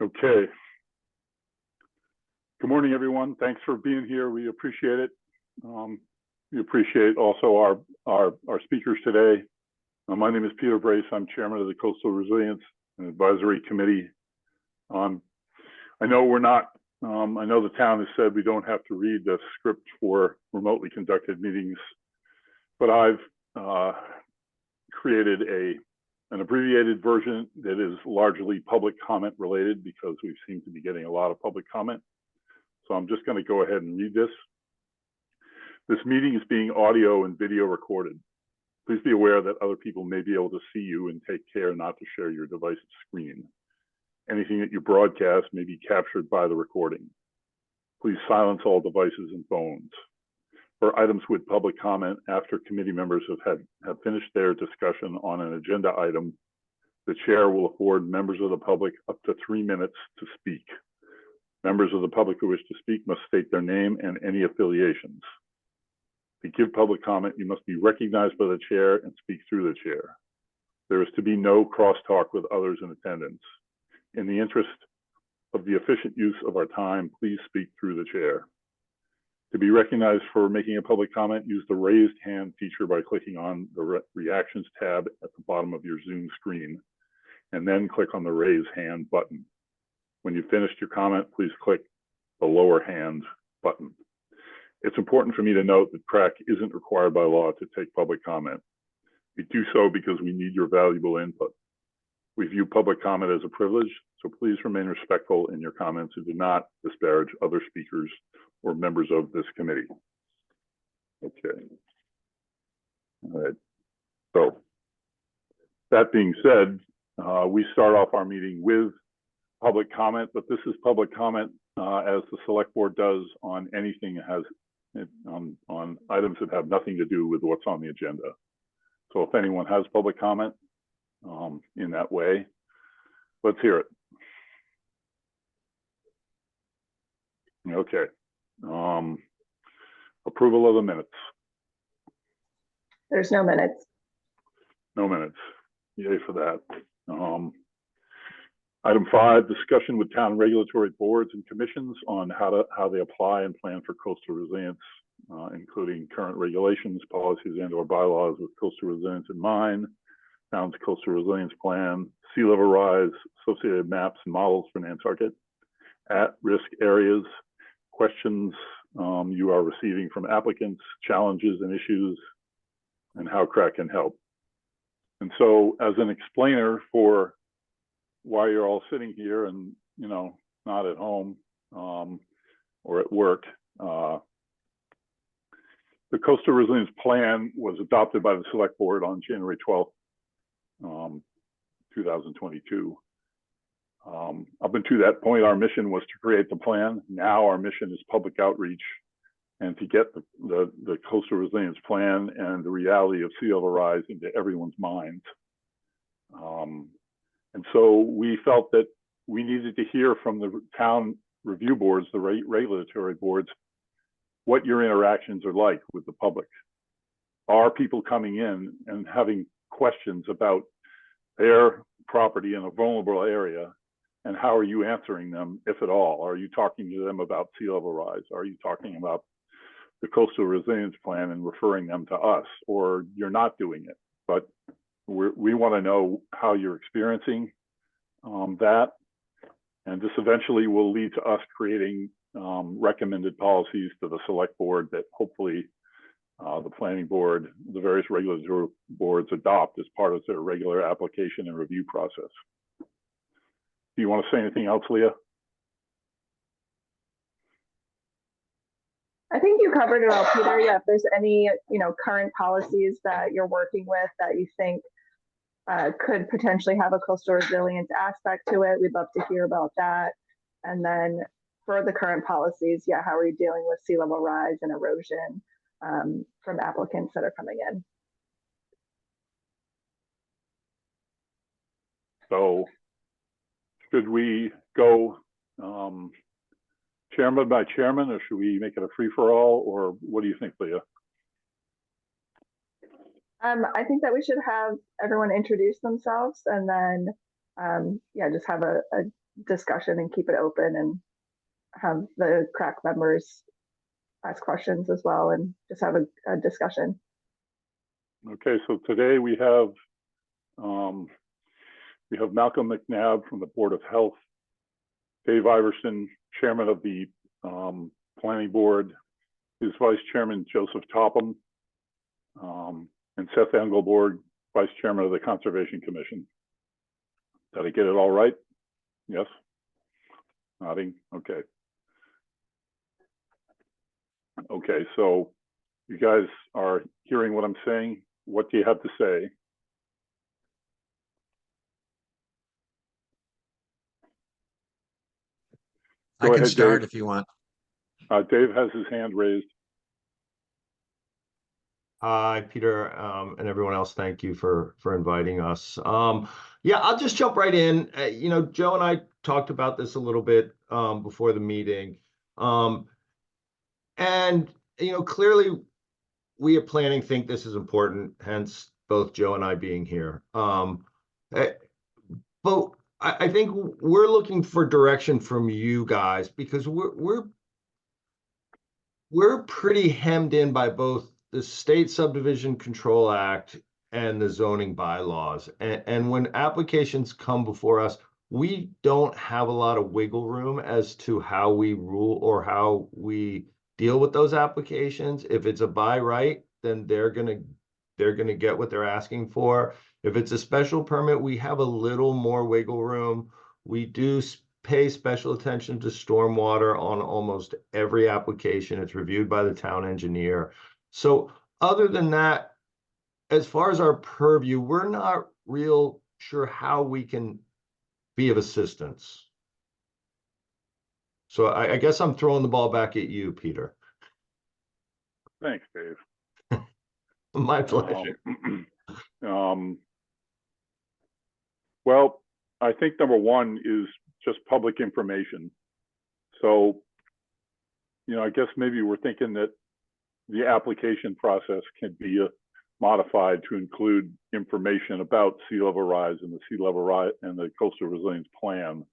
Okay. Good morning, everyone. Thanks for being here. We appreciate it. We appreciate also our speakers today. My name is Peter Brace. I'm chairman of the Coastal Resilience and Advisory Committee. I know we're not, I know the town has said we don't have to read the script for remotely conducted meetings, but I've created an abbreviated version that is largely public comment related because we seem to be getting a lot of public comment. So I'm just going to go ahead and read this. This meeting is being audio and video recorded. Please be aware that other people may be able to see you and take care not to share your device's screen. Anything that you broadcast may be captured by the recording. Please silence all devices and phones. For items with public comment after committee members have finished their discussion on an agenda item, the chair will afford members of the public up to 3 minutes to speak. Members of the public who wish to speak must state their name and any affiliations. To give public comment, you must be recognized by the chair and speak through the chair. There is to be no crosstalk with others in attendance. In the interest of the efficient use of our time, please speak through the chair. To be recognized for making a public comment, use the raised hand feature by clicking on the reactions tab at the bottom of your Zoom screen, and then click on the raise hand button. When you've finished your comment, please click the lower hand button. It's important for me to note that CRAC isn't required by law to take public comment. We do so because we need your valuable input. We view public comment as a privilege, so please remain respectful in your comments and do not disparage other speakers or members of this committee. Okay. All right. So that being said, we start off our meeting with public comment, but this is public comment as the select board does on anything that has on items that have nothing to do with what's on the agenda. So if anyone has public comment in that way, let's hear it. Okay. Approval of the minutes. There's no minutes. No minutes. Yay for that. Item 5, discussion with town regulatory boards and commissions on how they apply and plan for coastal resilience, including current regulations, policies, and/or bylaws with coastal resilience in mind, town's coastal resilience plan, sea level rise, associated maps and models for Nantucket, at-risk areas, questions you are receiving from applicants, challenges and issues, and how CRAC can help. And so as an explainer for why you're all sitting here and, you know, not at home or at work, the Coastal Resilience Plan was adopted by the Select Board on January 12th, 2022. Up until that point, our mission was to create the plan. Now our mission is public outreach and to get the Coastal Resilience Plan and the reality of sea level rise into everyone's minds. And so we felt that we needed to hear from the town review boards, the regulatory boards, what your interactions are like with the public. Are people coming in and having questions about their property in a vulnerable area, and how are you answering them, if at all? Are you talking to them about sea level rise? Are you talking about the Coastal Resilience Plan and referring them to us, or you're not doing it? But we want to know how you're experiencing that, and this eventually will lead to us creating recommended policies to the select board that hopefully the planning board, the various regulatory boards adopt as part of their regular application and review process. Do you want to say anything else, Leah? I think you covered it all, Peter. Yeah, if there's any, current policies that you're working with that you think could potentially have a coastal resilience aspect to it, we'd love to hear about that. And then for the current policies, yeah, how are you dealing with sea level rise and erosion from applicants that are coming in? So should we go chairman by chairman, or should we make it a free-for-all, or what do you think, Leah? I think that we should have everyone introduce themselves and then, just have a discussion and keep it open and have the crack members ask questions as well and just have a discussion. Okay, so today we have Malcolm McNabb from the Board of Health, Dave Iverson, Chairman of the Planning Board, his Vice Chairman Joseph Topham, and Seth Engelborg, Vice Chairman of the Conservation Commission. Did I get it all right? Yes? Nodding? Okay. Okay, so you guys are hearing what I'm saying. What do you have to say? I can start if you want. Dave has his hand raised. Hi, Peter, and everyone else. Thank you for inviting us. Yeah, I'll just jump right in. Joe and I talked about this a little bit before the meeting. And clearly we at planning think this is important, hence both Joe and I being here. But I think we're looking for direction from you guys because we're pretty hemmed in by both the State Subdivision Control Act and the zoning bylaws. And when applications come before us, we don't have a lot of wiggle room as to how we rule or how we deal with those applications. If it's a by right, then they're gonna get what they're asking for. If it's a special permit, we have a little more wiggle room. We do pay special attention to stormwater on almost every application. It's reviewed by the town engineer. So other than that, as far as our purview, we're not real sure how we can be of assistance. So I guess I'm throwing the ball back at you, Peter. Thanks, Dave. My pleasure. Well, I think number one is just public information. So, I guess maybe we're thinking that the application process can be modified to include information about sea level rise and the sea level rise and the coastal resilience plan.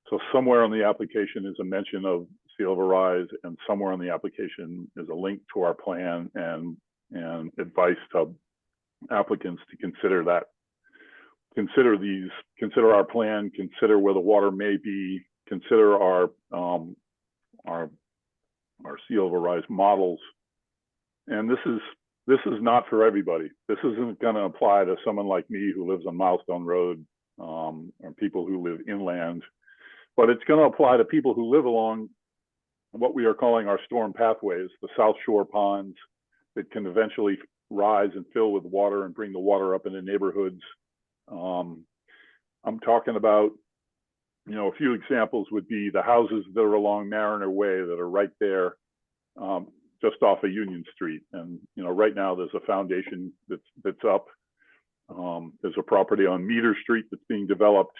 So somewhere on the application is a mention of sea level rise, and somewhere on the application is a link to our plan and advice to applicants to consider that. Consider our plan, consider where the water may be, consider our sea level rise models. And this is not for everybody. This isn't going to apply to someone like me who lives on Milestone Road, or people who live inland, but it's going to apply to people who live along what we are calling our storm pathways, the South Shore ponds that can eventually rise and fill with water and bring the water up into neighborhoods. I'm talking about, a few examples would be the houses that are along Mariner Way that are right there, just off of Union Street. And, right now there's a foundation that's up. There's a property on Meter Street that's being developed.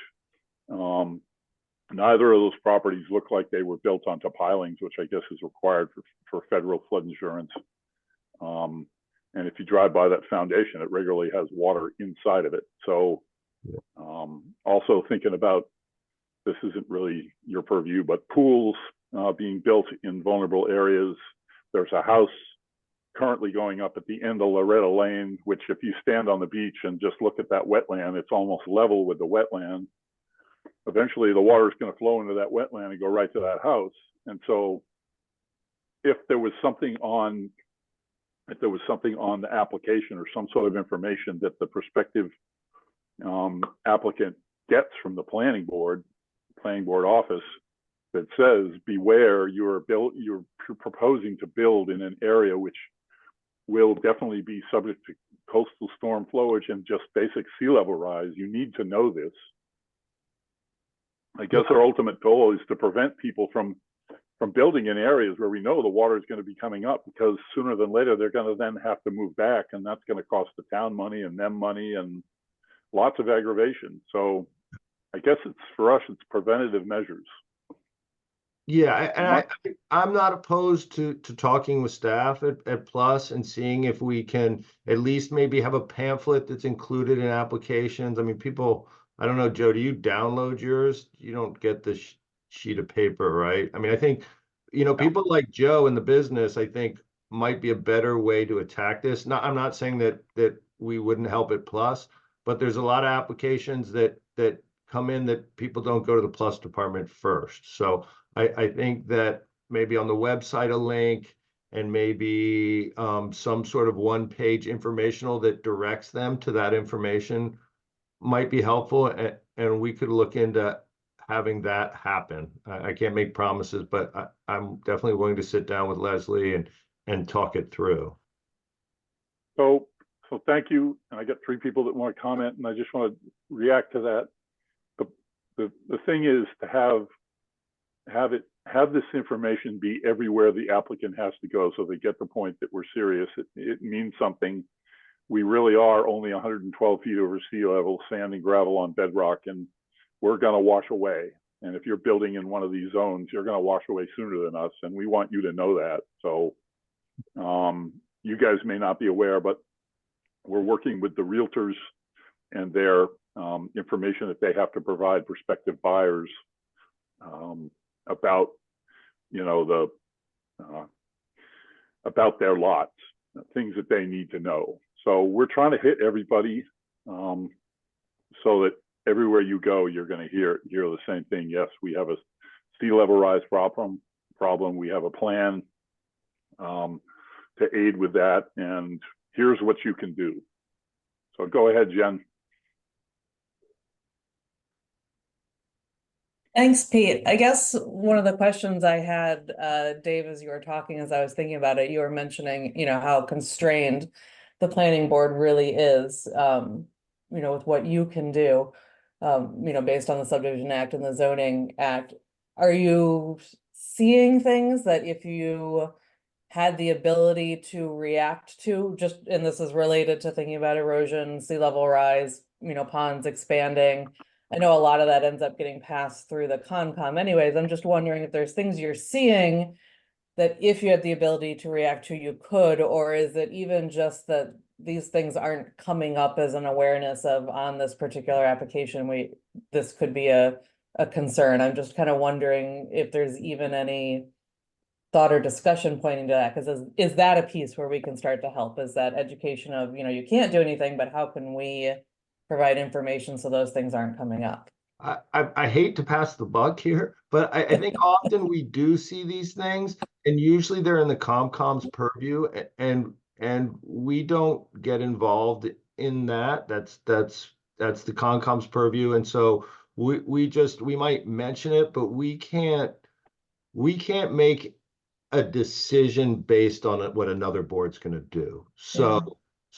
Neither of those properties look like they were built onto pilings, which I guess is required for federal flood insurance. And if you drive by that foundation, it regularly has water inside of it. So also thinking about, this isn't really your purview, but pools being built in vulnerable areas. There's a house currently going up at the end of Loretta Lane, which if you stand on the beach and just look at that wetland, it's almost level with the wetland. Eventually the water is going to flow into that wetland and go right to that house. And so if there was something on the application or some sort of information that the prospective applicant gets from the planning board office that says, beware, you're proposing to build in an area which will definitely be subject to coastal storm flowage and just basic sea level rise, you need to know this. I guess our ultimate goal is to prevent people from building in areas where we know the water is going to be coming up, because sooner than later they're going to then have to move back, and that's going to cost the town money and them money and lots of aggravation. So I guess for us, it's preventative measures. Yeah, and I'm not opposed to talking with staff at Plus and seeing if we can at least maybe have a pamphlet that's included in applications. I mean, people I don't know, Joe, do you download yours? You don't get the sheet of paper, right? I mean, I think, people like Joe in the business, I think might be a better way to attack this. Not, I'm not saying that we wouldn't help at Plus, but there's a lot of applications that come in that people don't go to the Plus department first. So I think that maybe on the website a link and maybe some sort of one-page informational that directs them to that information might be helpful, and we could look into having that happen. I can't make promises, but I'm definitely willing to sit down with Leslie and talk it through. So thank you. And I got 3 people that want to comment, and I just want to react to that. The thing is to have this information be everywhere the applicant has to go, so they get the point that we're serious. It means something. We really are only 112 feet over sea level, sand and gravel on bedrock, and we're going to wash away. And if you're building in one of these zones, you're going to wash away sooner than us, and we want you to know that. So you guys may not be aware, but we're working with the realtors and their information that they have to provide prospective buyers about, about their lots, things that they need to know. So we're trying to hit everybody so that everywhere you go, you're going to hear the same thing. Yes, we have a sea level rise problem. We have a plan to aid with that, and here's what you can do. So go ahead, Jen. Thanks, Pete. I guess one of the questions I had, Dave, as you were talking, as I was thinking about it, you were mentioning, how constrained the planning board really is, with what you can do, based on the Subdivision Act and the Zoning Act. Are you seeing things that if you had the ability to react to, and this is related to thinking about erosion, sea level rise, ponds expanding, I know a lot of that ends up getting passed through the Concom anyways. I'm just wondering if there's things you're seeing that if you had the ability to react to, you could, or is it even just that these things aren't coming up as an awareness of on this particular application, this could be a concern. I'm just kind of wondering if there's even any thought or discussion pointing to that, because is that a piece where we can start to help? Is that education of, you can't do anything, but how can we provide information so those things aren't coming up? I hate to pass the buck here, but I think often we do see these things, and usually they're in the Comcom's purview, and we don't get involved in that. That's the Comcom's purview, and so we might mention it, but we can't make a decision based on what another board's going to do.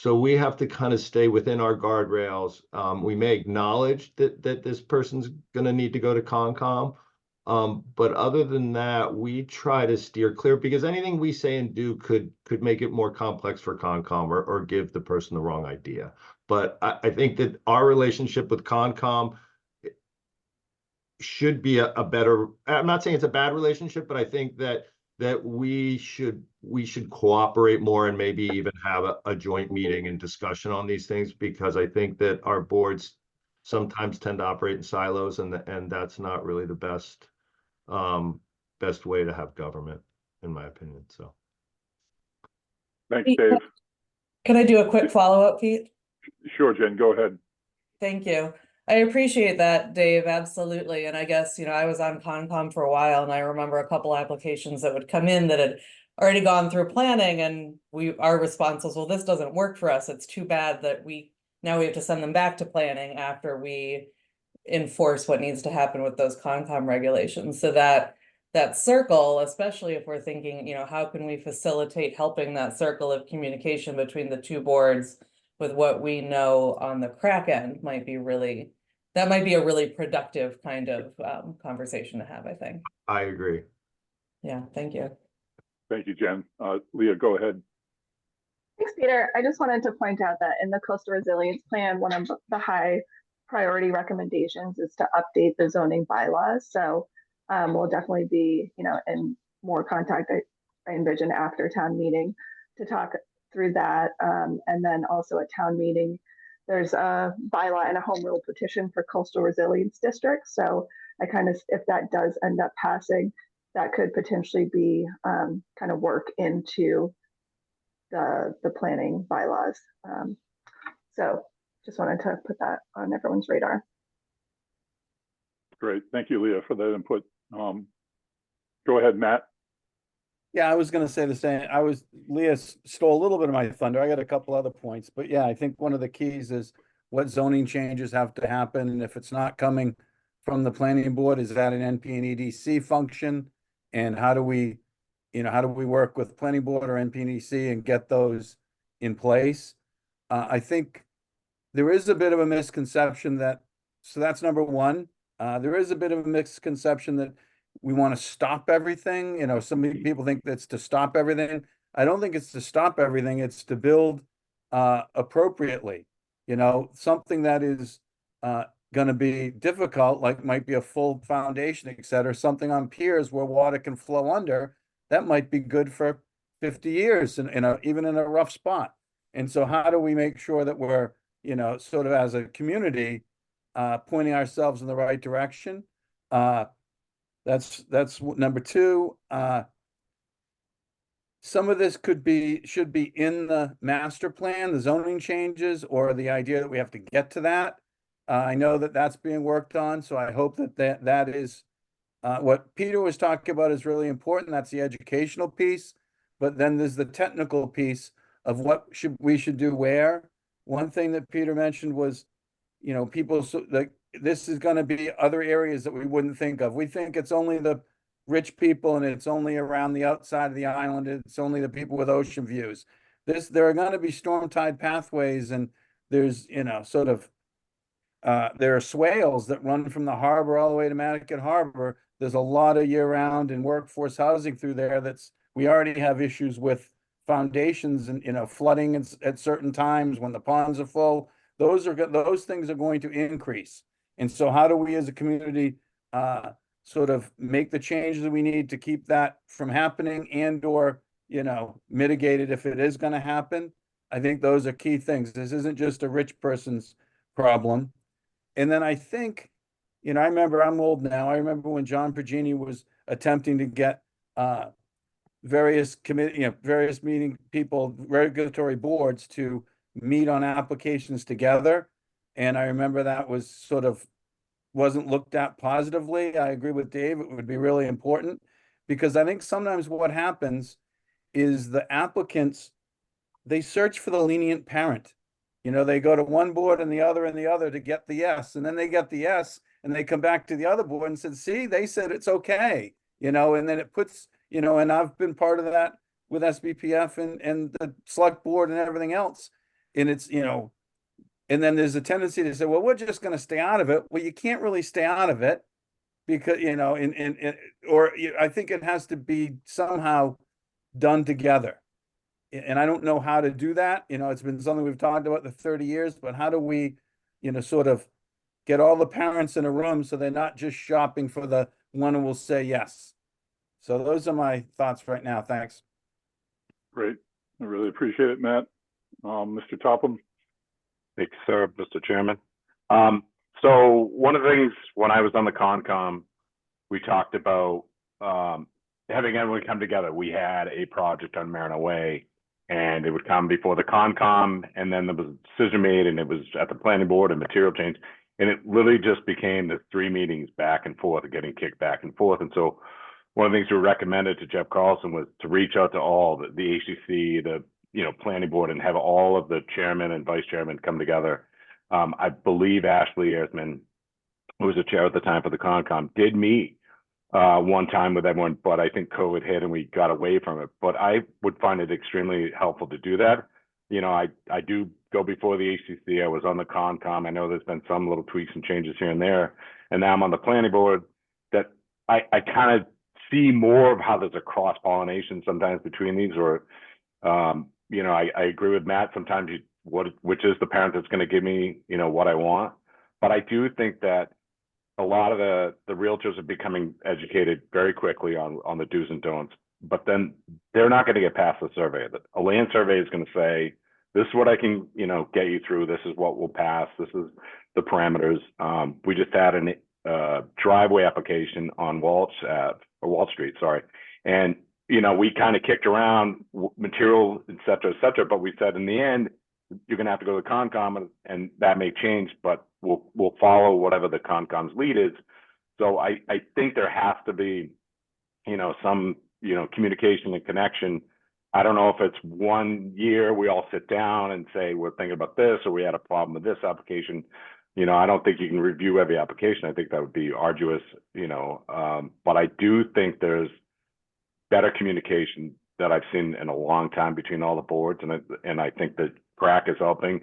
So we have to kind of stay within our guardrails. We may acknowledge that this person's going to need to go to Concom. But other than that, we try to steer clear, because anything we say and do could make it more complex for Concom or give the person the wrong idea. But I think that our relationship with Concom should be a better, I'm not saying it's a bad relationship, but I think that we should cooperate more and maybe even have a joint meeting and discussion on these things, because I think that our boards sometimes tend to operate in silos, and that's not really the best way to have government, in my opinion. So Thanks, Dave. Can I do a quick follow-up, Pete? Sure, Jen, go ahead. Thank you. I appreciate that, Dave, absolutely. And I guess, I was on Concom for a while, and I remember a couple applications that would come in that had already gone through planning, and our response was, well, this doesn't work for us. It's too bad that now we have to send them back to planning after we enforce what needs to happen with those Concom regulations. So that circle, especially if we're thinking, how can we facilitate helping that circle of communication between the two boards with what we know on the crack end, might be a really productive kind of conversation to have, I think. I agree. Yeah, thank you. Thank you, Jen. Leah, go ahead. Thanks, Peter. I just wanted to point out that in the Coastal Resilience Plan, one of the high priority recommendations is to update the zoning bylaws. So we'll definitely be, in more contact, I envision, after town meeting to talk through that. And then also at town meeting, there's a bylaw and a home rule petition for coastal resilience districts. So I kind of, if that does end up passing, that could potentially be kind of work into the planning bylaws. So just wanted to put that on everyone's radar. Great. Thank you, Leah, for that input. Go ahead, Matt. Yeah, I was going to say the same. Leah stole a little bit of my thunder. I got a couple other points, but yeah, I think one of the keys is what zoning changes have to happen. And if it's not coming from the planning board, is that an NP and EDC function? And how do we work with planning board or NP and EDC and get those in place? I think there is a bit of a misconception so that's number one. There is a bit of a misconception that we want to stop everything. Some people think that's to stop everything. I don't think it's to stop everything. It's to build appropriately. Something that is going to be difficult, like might be a full foundation, et cetera, something on piers where water can flow under, that might be good for 50 years even in a rough spot. And so how do we make sure that we're, sort of as a community, pointing ourselves in the right direction? That's number two. Some of this should be in the master plan, the zoning changes, or the idea that we have to get to that. I know that that's being worked on, so I hope that is what Peter was talking about is really important. That's the educational piece, but then there's the technical piece of what we should do where. One thing that Peter mentioned was, people this is going to be other areas that we wouldn't think of. We think it's only the rich people and it's only around the outside of the island. It's only the people with ocean views. There are going to be storm tide pathways, and there's, there are swales that run from the harbor all the way to Mattocket Harbor. There's a lot of year-round and workforce housing through there. We already have issues with foundations and flooding at certain times when the ponds are full. Those things are going to increase. And so how do we as a community sort of make the changes that we need to keep that from happening and or mitigate it if it is going to happen? I think those are key things. This isn't just a rich person's problem. And then I think, I remember, I'm old now. I remember when John Pergini was attempting to get various regulatory boards to meet on applications together. And I remember that wasn't looked at positively. I agree with Dave. It would be really important, because I think sometimes what happens is the applicants, they search for the lenient parent. They go to one board and the other to get the yes. And then they get the yes and they come back to the other board and said, see, they said it's okay, and then it puts, and I've been part of that with SBPF and the select board and everything else. And it's, and then there's a tendency to say, well, we're just going to stay out of it. Well, you can't really stay out of it because, I think it has to be somehow done together. And I don't know how to do that. It's been something we've talked about the 30 years, but how do we, sort of get all the parents in a room so they're not just shopping for the one who will say yes. So those are my thoughts right now. Thanks. Great. I really appreciate it, Matt. Mr. Topham. Thank you, sir, Mr. Chairman. So one of the things when I was on the Concom, we talked about having everyone come together. We had a project on Marina Way, and it would come before the Concom, and then there was a decision made, and it was at the planning board and material change. And it literally just became the 3 meetings back and forth, getting kicked back and forth. And so one of the things we recommended to Jeff Carlson was to reach out to all the HCC, the planning board, and have all of the chairman and vice chairman come together. I believe Ashley Ehrthman, who was the chair at the time for the Concom, did meet one time with everyone, but I think COVID hit and we got away from it. But I would find it extremely helpful to do that. I do go before the HCC. I was on the Concom. I know there's been some little tweaks and changes here and there, and now I'm on the planning board. That I kind of see more of how there's a cross-pollination sometimes between these, or I agree with Matt. Sometimes which is the parent that's going to give me, what I want. But I do think that a lot of the realtors are becoming educated very quickly on the do's and don'ts, but then they're not going to get past the survey. A land survey is going to say this is what I can, get you through. This is what will pass. This is the parameters. We just had a driveway application on Wall Street, sorry. And, we kind of kicked around material, et cetera, but we said in the end, you're going to have to go to the Concom, and that may change, but we'll follow whatever the Concom's lead is. So I think there has to be, some, communication and connection. I don't know if it's 1 year we all sit down and say, we're thinking about this, or we had a problem with this application. I don't think you can review every application. I think that would be arduous, but I do think there's better communication that I've seen in a long time between all the boards. And I think that CRAC is helping,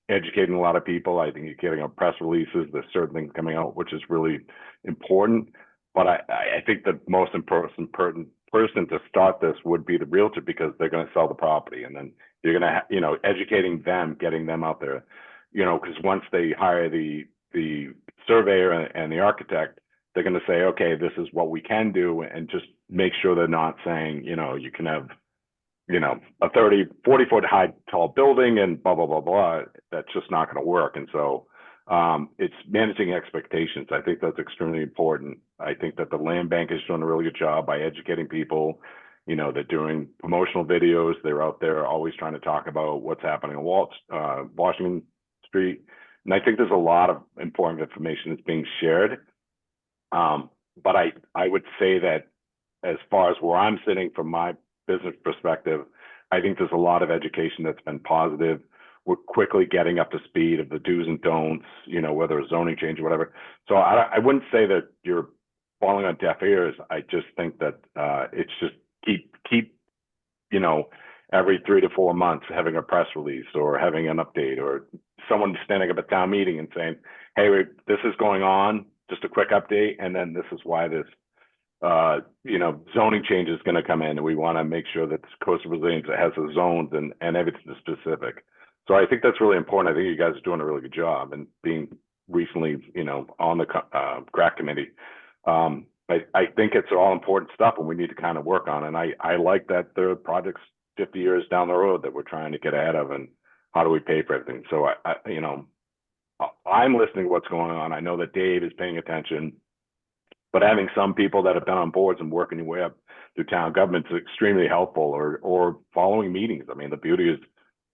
educating a lot of people. I think you're getting our press releases. There's certain things coming out, which is really important. But I think the most important person to start this would be the realtor, because they're going to sell the property, and then you're going to, educating them, getting them out there, because once they hire the surveyor and the architect, they're going to say, okay, this is what we can do, and just make sure they're not saying, you can have, a 30, 40 foot high tall building and blah, blah, blah, blah. That's just not going to work. And so it's managing expectations. I think that's extremely important. I think that the land bank is doing a really good job by educating people. They're doing promotional videos. They're out there always trying to talk about what's happening on Washington Street. And I think there's a lot of important information that's being shared. But I would say that as far as where I'm sitting from my business perspective, I think there's a lot of education that's been positive. We're quickly getting up to speed of the do's and don'ts, whether a zoning change or whatever. So I wouldn't say that you're falling on deaf ears. I just think that it's just keep, every 3 to 4 months having a press release or having an update, or someone standing up at town meeting and saying, hey, this is going on, just a quick update. And then this is why this, zoning change is going to come in, and we want to make sure that coastal resilience has the zones and everything specific. So I think that's really important. I think you guys are doing a really good job, and being recently, on the CRAC committee. I think it's all important stuff, and we need to kind of work on it. And I like that there are projects 50 years down the road that we're trying to get ahead of, and how do we pay for everything? So I'm listening to what's going on. I know that Dave is paying attention, but having some people that have been on boards and working your way up through town government is extremely helpful, or following meetings. I mean, the beauty is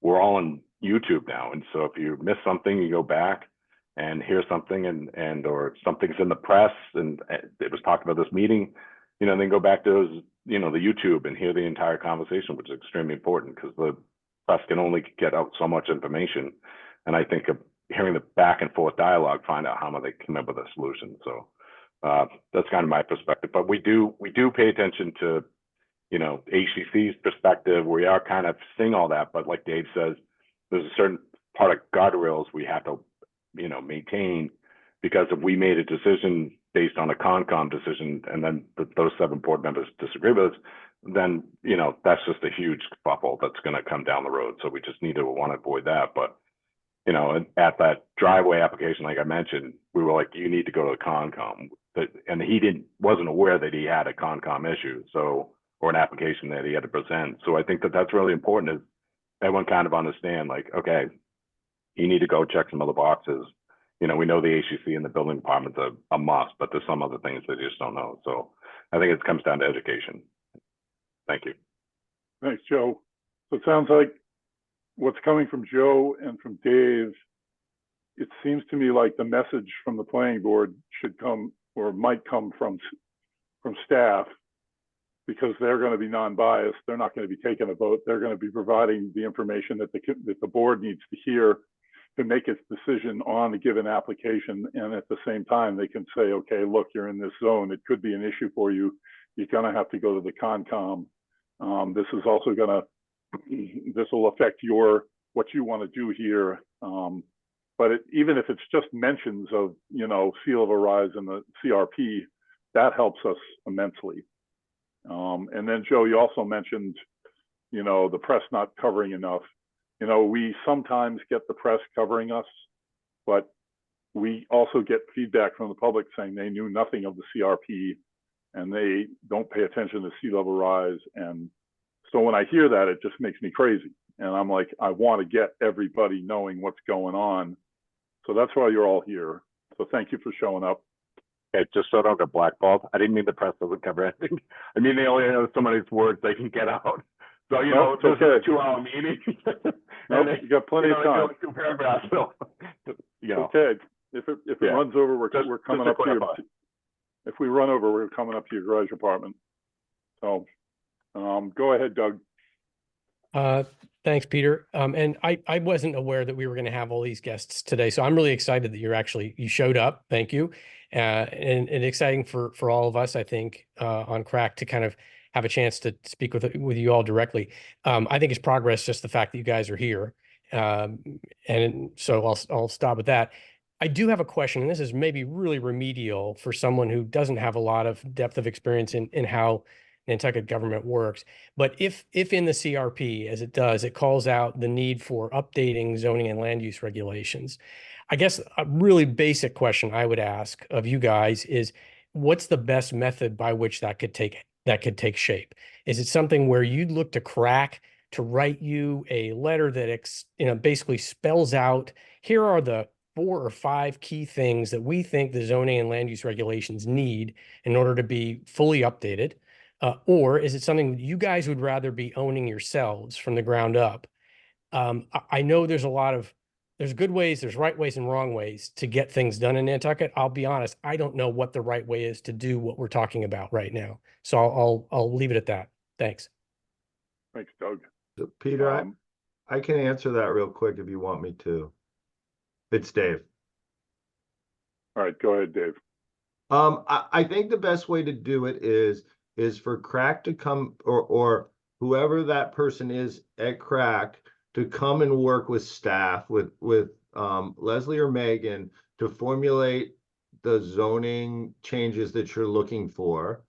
we're all on YouTube now. And so if you miss something, you go back and hear something, and or something's in the press and it was talked about this meeting, then go back to those, the YouTube, and hear the entire conversation, which is extremely important, because the press can only get out so much information. And I think of hearing the back and forth dialogue, find out how they come up with a solution. So that's kind of my perspective. But we do pay attention to, HCC's perspective. We are kind of seeing all that, but like Dave says, there's a certain part of guardrails we have to, maintain, because if we made a decision based on a Concom decision, and then those 7 board members disagree with us, then, that's just a huge bubble that's going to come down the road. So we just want to avoid that. But, at that driveway application, like I mentioned, we were like, you need to go to the Concom. And he wasn't aware that he had a Concom issue, or an application that he had to present. So I think that that's really important, is everyone kind of understand, like, okay, you need to go check some other boxes. We know the HCC and the building department's a must, but there's some other things that you just don't know. So I think it comes down to education. Thank you. Thanks, Joe. So it sounds like what's coming from Joe and from Dave, it seems to me like the message from the planning board should come, or might come from staff, because they're going to be non-biased. They're not going to be taking a vote. They're going to be providing the information that the board needs to hear to make its decision on a given application. And at the same time, they can say, okay, look, you're in this zone. It could be an issue for you. You're going to have to go to the Concom. This is also going to, this will affect what you want to do here. But even if it's just mentions of, sea level rise in the CRP, that helps us immensely. And then, Joe, you also mentioned, the press not covering enough. We sometimes get the press covering us, but we also get feedback from the public saying they knew nothing of the CRP, and they don't pay attention to sea level rise. And so when I hear that, it just makes me crazy. And I'm like, I want to get everybody knowing what's going on. So that's why you're all here. So thank you for showing up. Okay, just so I don't get blackballed. I didn't mean the press doesn't cover anything. I mean, they only have so many words they can get out. So, you know, It's this is okay. a 2-hour meeting. Nope, you got plenty of time. Like 2 paragraphs, so, you know. Okay, if it Yeah. runs over, we're Just coming to up to your, clarify. if we run over, we're coming up to your garage apartment. So, go ahead, Doug. Thanks, Peter. And I wasn't aware that we were going to have all these guests today, so I'm really excited that you showed up. Thank you. And exciting for all of us, I think, on Crack to kind of have a chance to speak with you all directly. I think it's progress, just the fact that you guys are here. And so I'll stop with that. I do have a question, and this is maybe really remedial for someone who doesn't have a lot of depth of experience in how Nantucket government works. But if in the CRP, as it does, it calls out the need for updating zoning and land use regulations, I guess a really basic question I would ask of you guys is, what's the best method by which that could take shape? Is it something where you'd look to Crack to write you a letter that basically spells out, here are the 4 or 5 key things that we think the zoning and land use regulations need in order to be fully updated? Or is it something that you guys would rather be owning yourselves from the ground up? I know there's good ways, there's right ways and wrong ways to get things done in Nantucket. I'll be honest, I don't know what the right way is to do what we're talking about right now. So I'll leave it at that. Thanks. Thanks, Doug. So Peter, I can answer that real quick if you want me to. It's Dave. All right, go ahead, Dave. I think the best way to do it is for Crack to come, or whoever that person is at Crack, to come and work with staff, with Leslie or Megan, to formulate the zoning changes that you're looking for.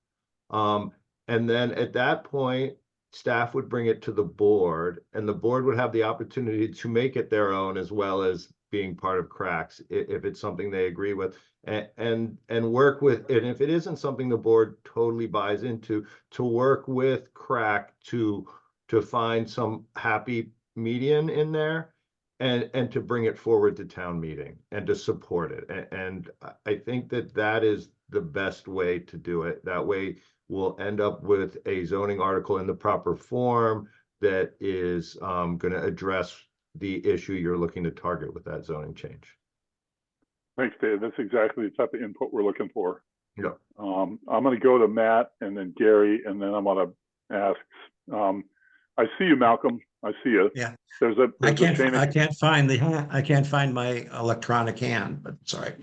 And then at that point, staff would bring it to the board, and the board would have the opportunity to make it their own, as well as being part of Cracks if it's something they agree with, and work with it. And if it isn't something the board totally buys into, to work with Crack to find some happy median in there, and to bring it forward to town meeting and to support it. And I think that is the best way to do it. That way we'll end up with a zoning article in the proper form that is going to address the issue you're looking to target with that zoning change. Thanks, Dave. That's exactly the type of input we're looking for. Yeah. I'm going to go to Matt and then Gary, and then I'm going to ask. I see you, Malcolm. I see you. Yeah. I can't find my electronic hand, but sorry.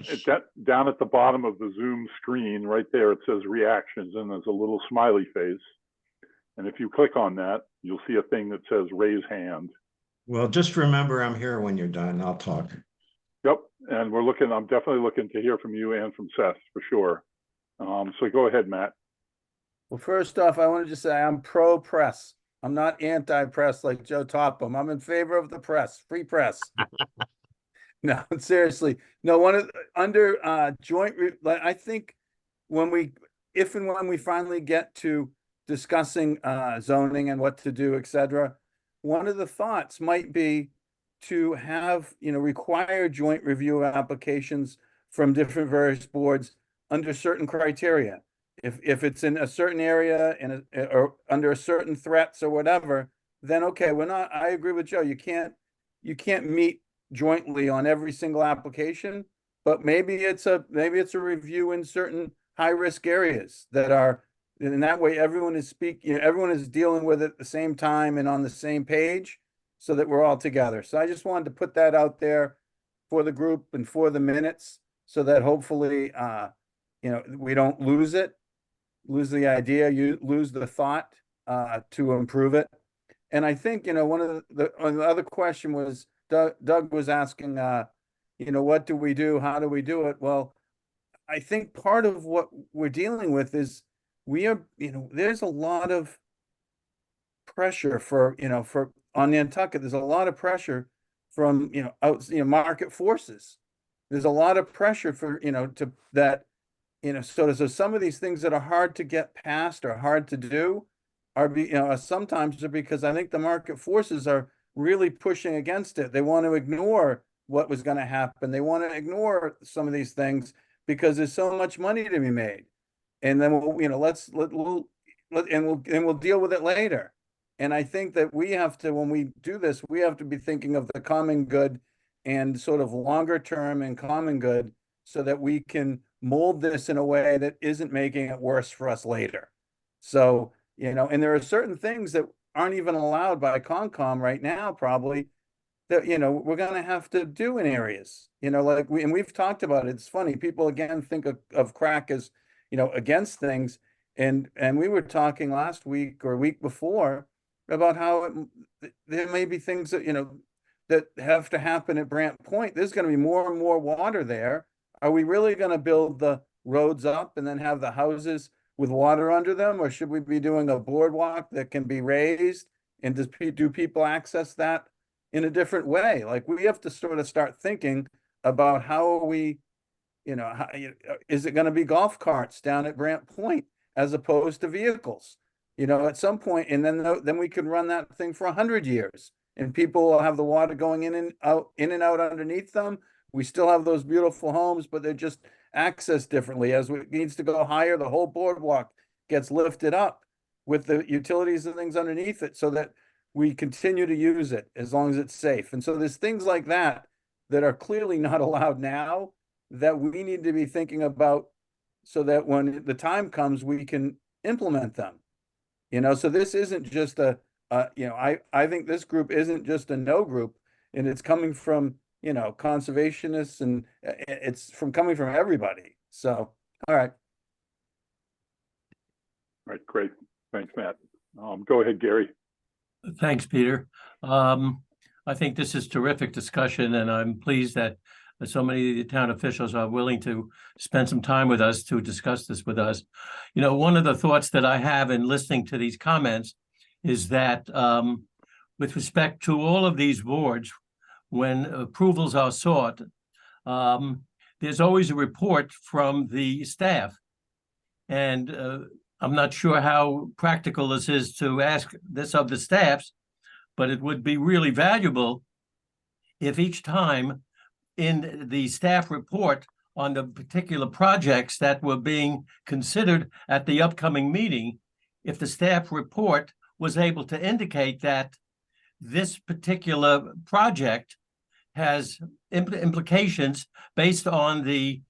Down at the bottom of the Zoom screen, right there, it says reactions, and there's a little smiley face. And if you click on that, you'll see a thing that says raise hand. Well, just remember I'm here when you're done. I'll talk. Yep, and I'm definitely looking to hear from you and from Seth for sure. So go ahead, Matt. Well, first off, I wanted to say I'm pro-press. I'm not anti-press like Joe Topham. I'm in favor of the press, free press. No, seriously. No, under joint, I think if and when we finally get to discussing zoning and what to do, etc., one of the thoughts might be to have, require joint review applications from different various boards under certain criteria. If it's in a certain area or under a certain threats or whatever, then okay, I agree with Joe. You can't meet jointly on every single application, but maybe it's a review in certain high risk areas that are, and that way everyone is everyone is dealing with it at the same time and on the same page, so that we're all together. So I just wanted to put that out there for the group and for the minutes, so that hopefully we don't lose the idea, you lose the thought to improve it. And I think, one of the other question was, Doug was asking, what do we do? How do we do it? Well, I think part of what we're dealing with is there's a lot of pressure on Nantucket. There's a lot of pressure from, market forces. There's a lot of pressure for, so some of these things that are hard to get past or hard to do are sometimes because I think the market forces are really pushing against it. They want to ignore what was going to happen. They want to ignore some of these things because there's so much money to be made. And then we'll, you know, we'll deal with it later. And I think that we have to, when we do this, we have to be thinking of the common good and sort of longer term and common good so that we can mold this in a way that isn't making it worse for us later. So, you know, and there are certain things that aren't even allowed by Concom right now, probably, that, you know, we're going to have to do in areas, you know, like we've talked about it. It's funny. People again think of crack as, you know, against things. And we were talking last week or week before about how there may be things that, you know, that have to happen at Brant Point. There's going to be more and more water there. Are we really going to build the roads up and then have the houses with water under them? Or should we be doing a boardwalk that can be raised? And do people access that in a different way? Like, we have to sort of start thinking about how are we, you know, is it going to be golf carts down at Brant Point as opposed to vehicles? You know, at some point, and then we could run that thing for 100 years, and people will have the water going in and out underneath them. We still have those beautiful homes, but they're just accessed differently. As it needs to go higher, the whole boardwalk gets lifted up with the utilities and things underneath it, so that we continue to use it as long as it's safe. And so there's things like that that are clearly not allowed now that we need to be thinking about, so that when the time comes, we can implement them. You know, so this isn't just you know, I think this group isn't just a no group, and it's coming from, you know, conservationists, and it's coming from everybody. So, all right. All right, great. Thanks, Matt. Go ahead, Gary. Thanks, Peter. I think this is terrific discussion, and I'm pleased that so many of the town officials are willing to spend some time with us to discuss this with us. You know, one of the thoughts that I have in listening to these comments is that with respect to all of these boards, when approvals are sought, there's always a report from the staff. And I'm not sure how practical this is to ask this of the staffs, but it would be really valuable if each time in the staff report on the particular projects that were being considered at the upcoming meeting, if the staff report was able to indicate that this particular project has implications based on the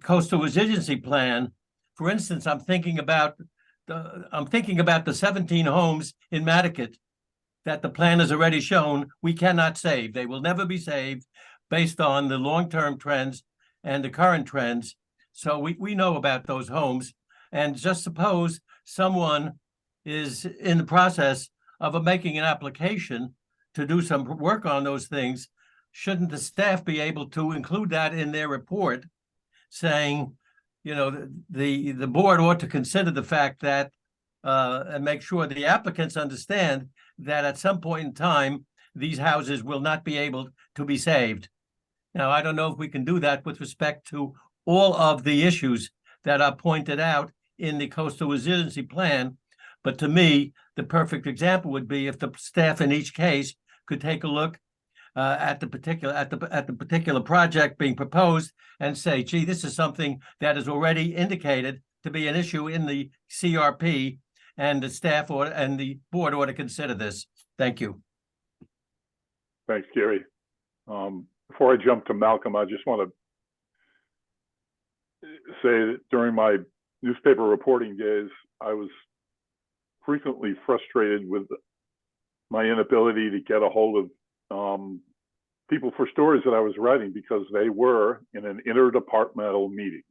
coastal resiliency plan. For instance, I'm thinking about the 17 homes in Mattakit that the plan has already shown we cannot save. They will never be saved based on the long-term trends and the current trends. So we know about those homes. And just suppose someone is in the process of making an application to do some work on those things. Shouldn't the staff be able to include that in their report, saying, you know, the board ought to consider the fact that and make sure the applicants understand that at some point in time, these houses will not be able to be saved. Now, I don't know if we can do that with respect to all of the issues that are pointed out in the coastal resiliency plan. But to me, the perfect example would be if the staff in each case could take a look at the particular project being proposed and say, gee, this is something that is already indicated to be an issue in the CRP, and the staff and the board ought to consider this. Thank you. Thanks, Gary. Before I jump to Malcolm, I just want to say that during my newspaper reporting days, I was frequently frustrated with my inability to get a hold of people for stories that I was writing, because they were in an interdepartmental meeting.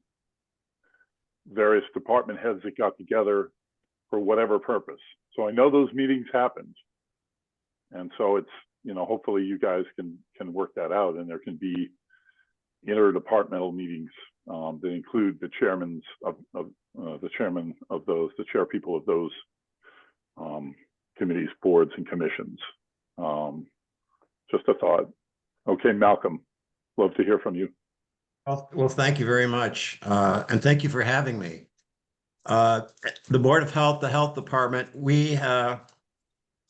Various department heads that got together for whatever purpose. So I know those meetings happened. And so it's, you know, hopefully you guys can work that out, and there can be interdepartmental meetings that include the chairmen of those, the chair people of those committees, boards, and commissions. Just a thought. Okay, Malcolm, love to hear from you. Well, thank you very much. And thank you for having me. The Board of Health, the Health Department, we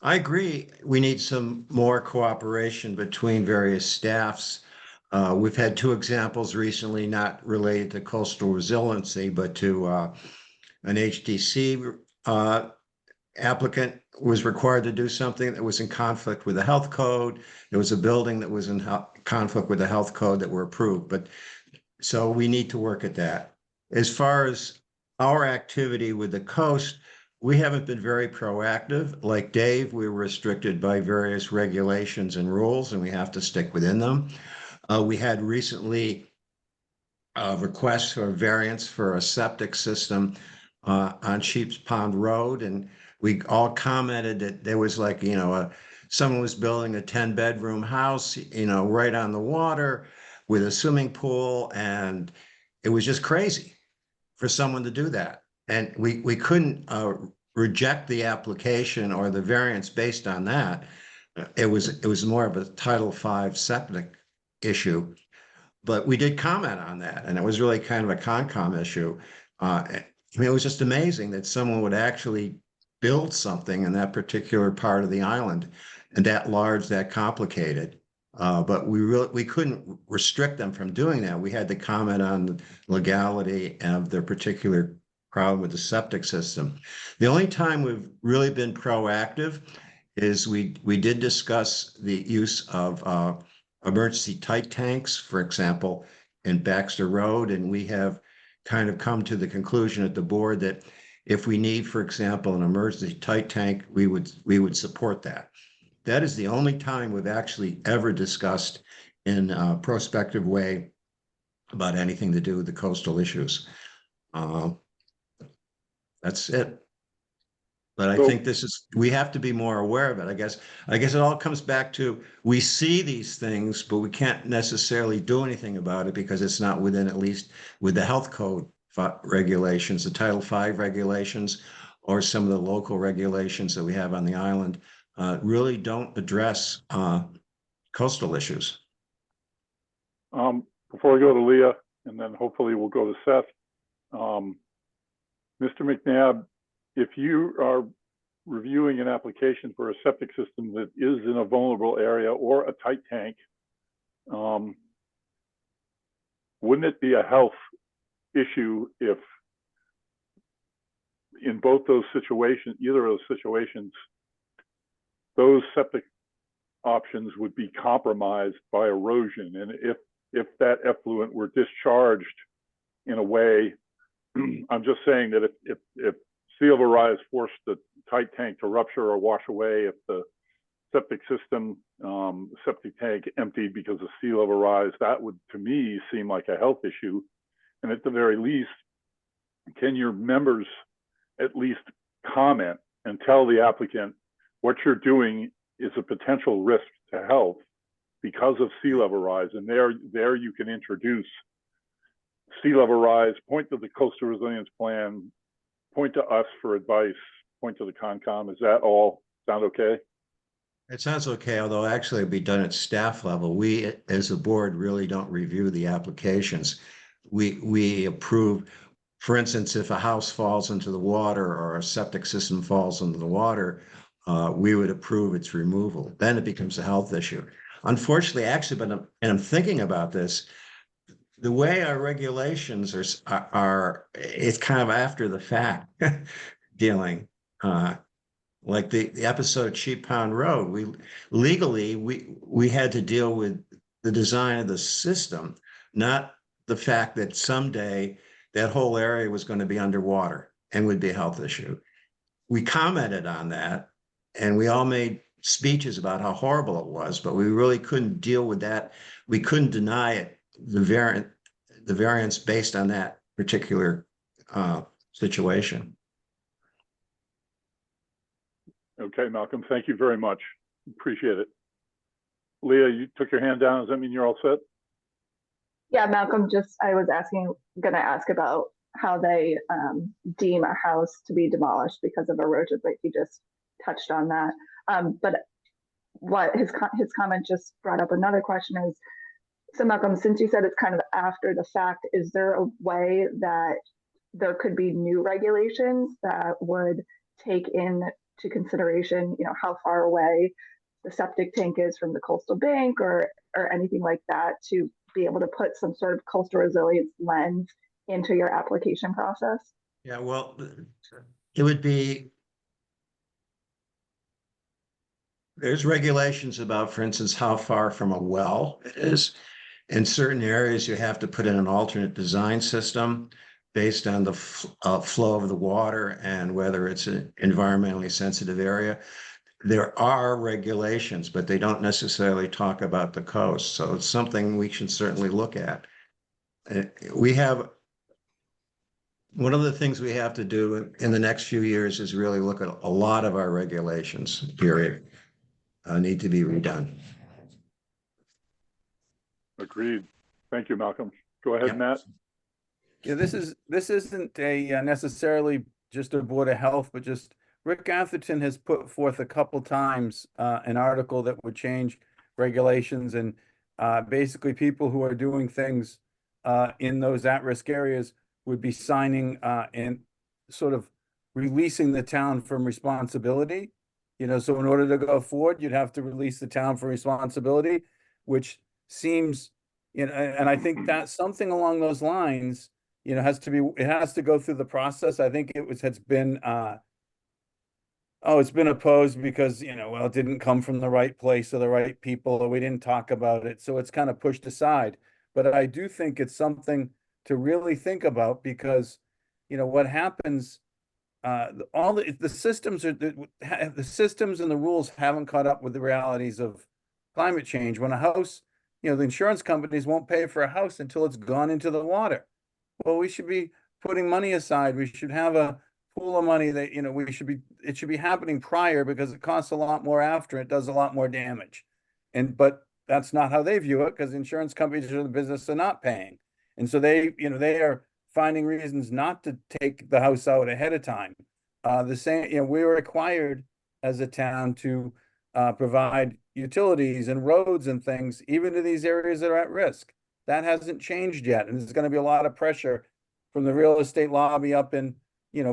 I agree. We need some more cooperation between various staffs. We've had two examples recently, not related to coastal resiliency, but to an HDC applicant was required to do something that was in conflict with the health code. There was a building that was in conflict with the health code that were approved. But so we need to work at that. As far as our activity with the coast, we haven't been very proactive. Like Dave, we were restricted by various regulations and rules, and we have to stick within them. We had recently a request for a variance for a septic system on Sheep's Pond Road, and we all commented that there was like, someone was building a 10-bedroom house, right on the water with a swimming pool, and it was just crazy for someone to do that. And we couldn't reject the application or the variance based on that. It was more of a Title V septic issue, but we did comment on that, and it was really kind of a Concom issue. It was just amazing that someone would actually build something in that particular part of the island, and that large, that complicated. But we couldn't restrict them from doing that. We had to comment on the legality of their particular problem with the septic system. The only time we've really been proactive is we did discuss the use of emergency tight tanks, for example, in Baxter Road, and we have kind of come to the conclusion at the board that if we need, for example, an emergency tight tank, we would support that. That is the only time we've actually ever discussed in a prospective way about anything to do with the coastal issues. That's it. But I think we have to be more aware of it. I guess it all comes back to, we see these things, but we can't necessarily do anything about it because it's not within, at least with the health code regulations, the Title V regulations, or some of the local regulations that we have on the island, really don't address coastal issues. Before I go to Leah, and then hopefully we'll go to Seth, Mr. McNabb, if you are reviewing an application for a septic system that is in a vulnerable area or a tight tank, wouldn't it be a health issue if in both those situations, either of those situations, those septic options would be compromised by erosion? And if that effluent were discharged in a way, I'm just saying that if sea level rise forced the tight tank to rupture or wash away, if the septic system, septic tank emptied because of sea level rise, that would, to me, seem like a health issue. And at the very least, can your members at least comment and tell the applicant what you're doing is a potential risk to health because of sea level rise? And there you can introduce sea level rise, point to the coastal resilience plan, point to us for advice, point to the Concom. Is that all sound okay? It sounds okay, although actually it'd be done at staff level. We, as a board, really don't review the applications. We approve, for instance, if a house falls into the water or a septic system falls into the water, we would approve its removal. Then it becomes a health issue. Unfortunately, actually, and I'm thinking about this, the way our regulations are it's kind of after the fact dealing. Like the episode Sheep Pond Road, we had to deal with the design of the system, not the fact that someday that whole area was going to be underwater and would be a health issue. We commented on that, and we all made speeches about how horrible it was, but we really couldn't deal with that. We couldn't deny it, the variance based on that particular situation. Okay, Malcolm, thank you very much. Appreciate it. Leah, you took your hand down. Does that mean you're all set? Yeah, Malcolm, I was gonna ask about how they deem a house to be demolished because of erosion, but you just touched on that. But what his comment just brought up another question is, so Malcolm, since you said it's kind of after the fact, is there a way that there could be new regulations that would take in to consideration, how far away the septic tank is from the coastal bank or anything like that to be able to put some sort of coastal resilience lens into your application process? Yeah, well, it would be, there's regulations about, for instance, how far from a well it is. In certain areas, you have to put in an alternate design system based on the flow of the water and whether it's an environmentally sensitive area. There are regulations, but they don't necessarily talk about the coast. So it's something we should certainly look at. We have, one of the things we have to do in the next few years is really look at a lot of our regulations, period, need to be redone. Agreed. Thank you, Malcolm. Go ahead, Yep. Matt. Yeah, this isn't a necessarily just a Board of Health, but just Rick Atherton has put forth a couple times an article that would change regulations, and basically people who are doing things in those at-risk areas would be signing and sort of releasing the town from responsibility. So in order to go forward, you'd have to release the town from responsibility, which seems, and I think that something along those lines, it has to go through the process. I think it's been it's been opposed because, it didn't come from the right place or the right people, or we didn't talk about it. So it's kind of pushed aside. But I do think it's something to really think about because, what happens, all the systems the systems and the rules haven't caught up with the realities of climate change. When a house, the insurance companies won't pay for a house until it's gone into the water. Well, we should be putting money aside. We should have a pool of money that, it should be happening prior because it costs a lot more after. It does a lot more damage. But that's not how they view it because insurance companies are in the business of not paying. And so they are finding reasons not to take the house out ahead of time. The same, we're required as a town to provide utilities and roads and things, even to these areas that are at risk. That hasn't changed yet. And there's going to be a lot of pressure from the real estate lobby up in,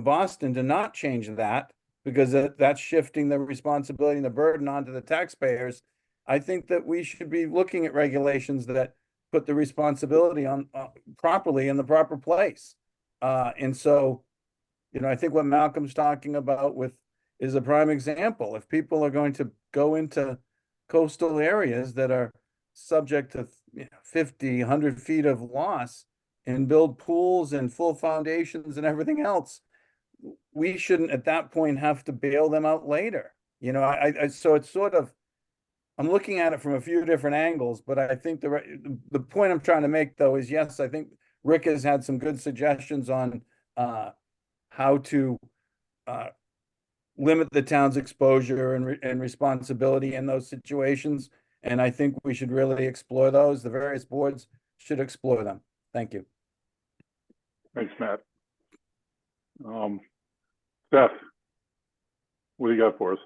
Boston to not change that because that's shifting the responsibility and the burden onto the taxpayers. I think that we should be looking at regulations that put the responsibility on properly in the proper place. And so, I think what Malcolm's talking about is a prime example. If people are going to go into coastal areas that are subject to 50, 100 feet of loss and build pools and full foundations and everything else, we shouldn't at that point have to bail them out later. So it's sort of, I'm looking at it from a few different angles, but I think the point I'm trying to make though is, yes, I think Rick has had some good suggestions on how to limit the town's exposure and responsibility in those situations. And I think we should really explore those. The various boards should explore them. Thank you. Thanks, Matt. Seth, what do you got for us?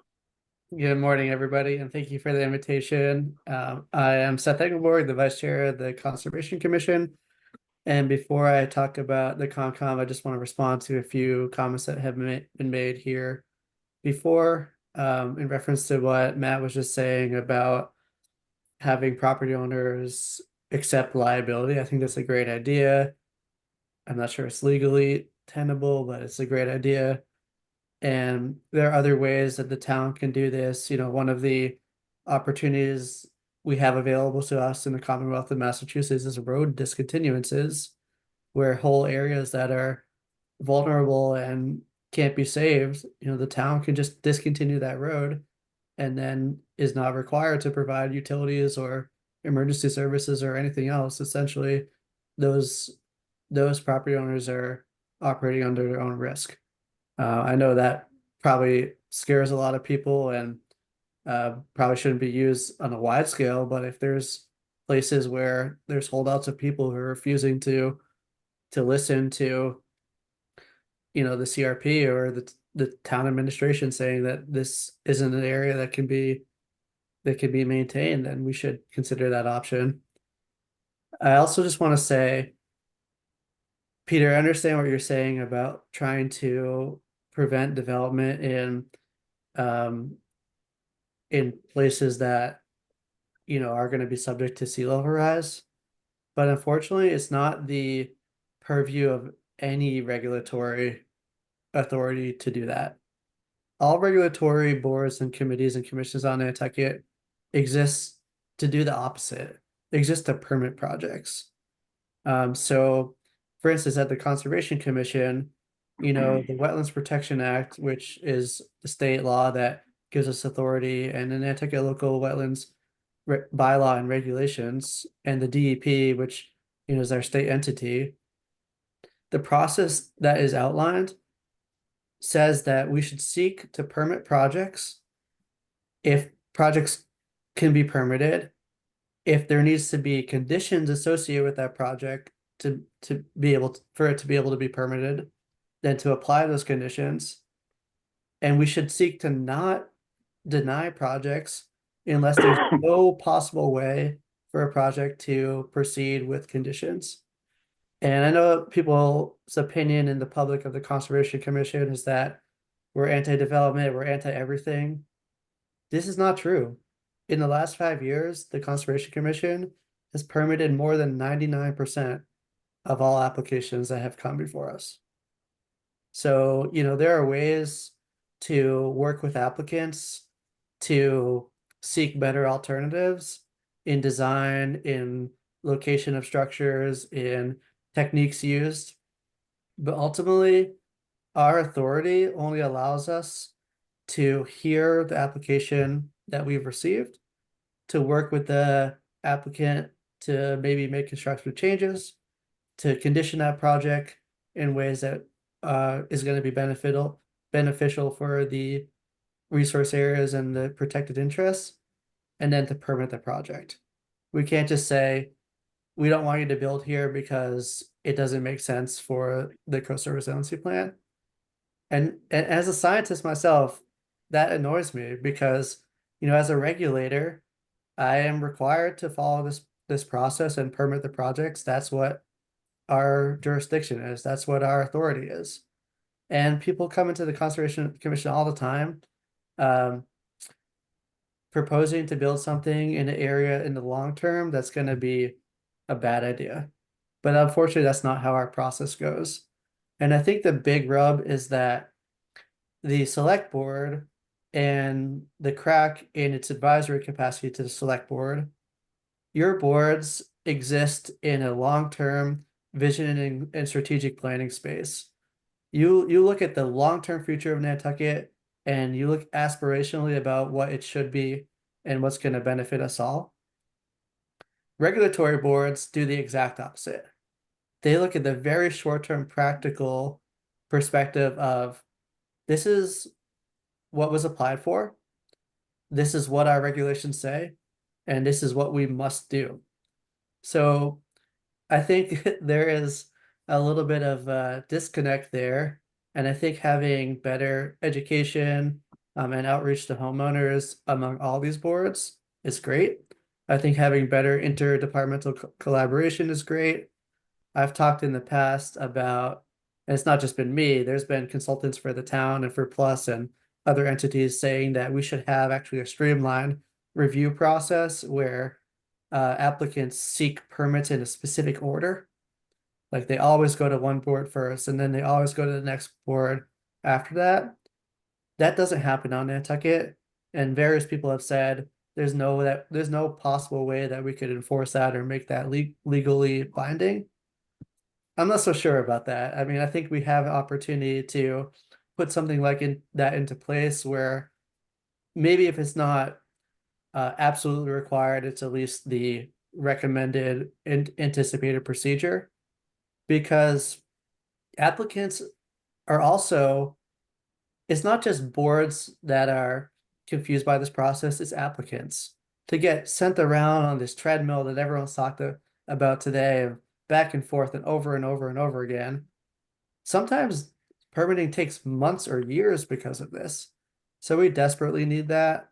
Good morning, everybody, and thank you for the invitation. I am Seth Egelborg, the Vice Chair of the Conservation Commission. And before I talk about the CONCOM, I just want to respond to a few comments that have been made here before, in reference to what Matt was just saying about having property owners accept liability. I think that's a great idea. I'm not sure it's legally tenable, but it's a great idea. And there are other ways that the town can do this. One of the opportunities we have available to us in the Commonwealth of Massachusetts is road discontinuances, where whole areas that are vulnerable and can't be saved, the town can just discontinue that road and then is not required to provide utilities or emergency services or anything else. Essentially, those property owners are operating under their own risk. I know that probably scares a lot of people and probably shouldn't be used on a wide scale, but if there's places where there's holdouts of people who are refusing to listen to, the CRP or the town administration saying that this isn't an area that can be maintained, then we should consider that option. I also just want to say, Peter, I understand what you're saying about trying to prevent development in in places that, are going to be subject to sea level rise. But unfortunately, it's not the purview of any regulatory authority to do that. All regulatory boards and committees and commissions on Nantucket exist to do the opposite, exist to permit projects. So for instance, at the Conservation Commission, the Wetlands Protection Act, which is the state law that gives us authority, and the Nantucket Local Wetlands bylaw and regulations, and the DEP, which is our state entity. The process that is outlined says that we should seek to permit projects if projects can be permitted, if there needs to be conditions associated with that project to be able to, for it to be able to be permitted, then to apply those conditions. And we should seek to not deny projects unless there's no possible way for a project to proceed with conditions. And I know people's opinion in the public of the Conservation Commission is that we're anti-development, we're anti-everything. This is not true. In the last 5 years, the Conservation Commission has permitted more than 99% of all applications that have come before us. So, there are ways to work with applicants to seek better alternatives in design, in location of structures, in techniques used. But ultimately, our authority only allows us to hear the application that we've received, to work with the applicant to maybe make constructive changes, to condition that project in ways that is going to be beneficial for the resource areas and the protected interests, and then to permit the project. We can't just say, we don't want you to build here because it doesn't make sense for the coastal resiliency plan. And as a scientist myself, that annoys me because, as a regulator, I am required to follow this process and permit the projects. That's what our jurisdiction is. That's what our authority is. And people come into the Conservation Commission all the time, proposing to build something in an area in the long term that's going to be a bad idea. But unfortunately, that's not how our process goes. And I think the big rub is that the select board and the crack in its advisory capacity to the select board, your boards exist in a long-term vision and strategic planning space. You look at the long-term future of Nantucket and you look aspirationally about what it should be and what's going to benefit us all. Regulatory boards do the exact opposite. They look at the very short-term practical perspective of, this is what was applied for, this is what our regulations say, and this is what we must do. So I think there is a little bit of a disconnect there. And I think having better education and outreach to homeowners among all these boards is great. I think having better interdepartmental collaboration is great. I've talked in the past about, and it's not just been me, there's been consultants for the town and for Plus and other entities saying that we should have actually a streamlined review process where applicants seek permits in a specific order. Like they always go to one board first and then they always go to the next board after that. That doesn't happen on Nantucket. And various people have said there's no possible way that we could enforce that or make that legally binding. I'm not so sure about that. I mean, I think we have an opportunity to put something like that into place where maybe if it's not absolutely required, it's at least the recommended and anticipated procedure, because applicants are also, it's not just boards that are confused by this process, it's applicants. To get sent around on this treadmill that everyone's talked about today, back and forth and over and over and over again. Sometimes permitting takes months or years because of this. So we desperately need that.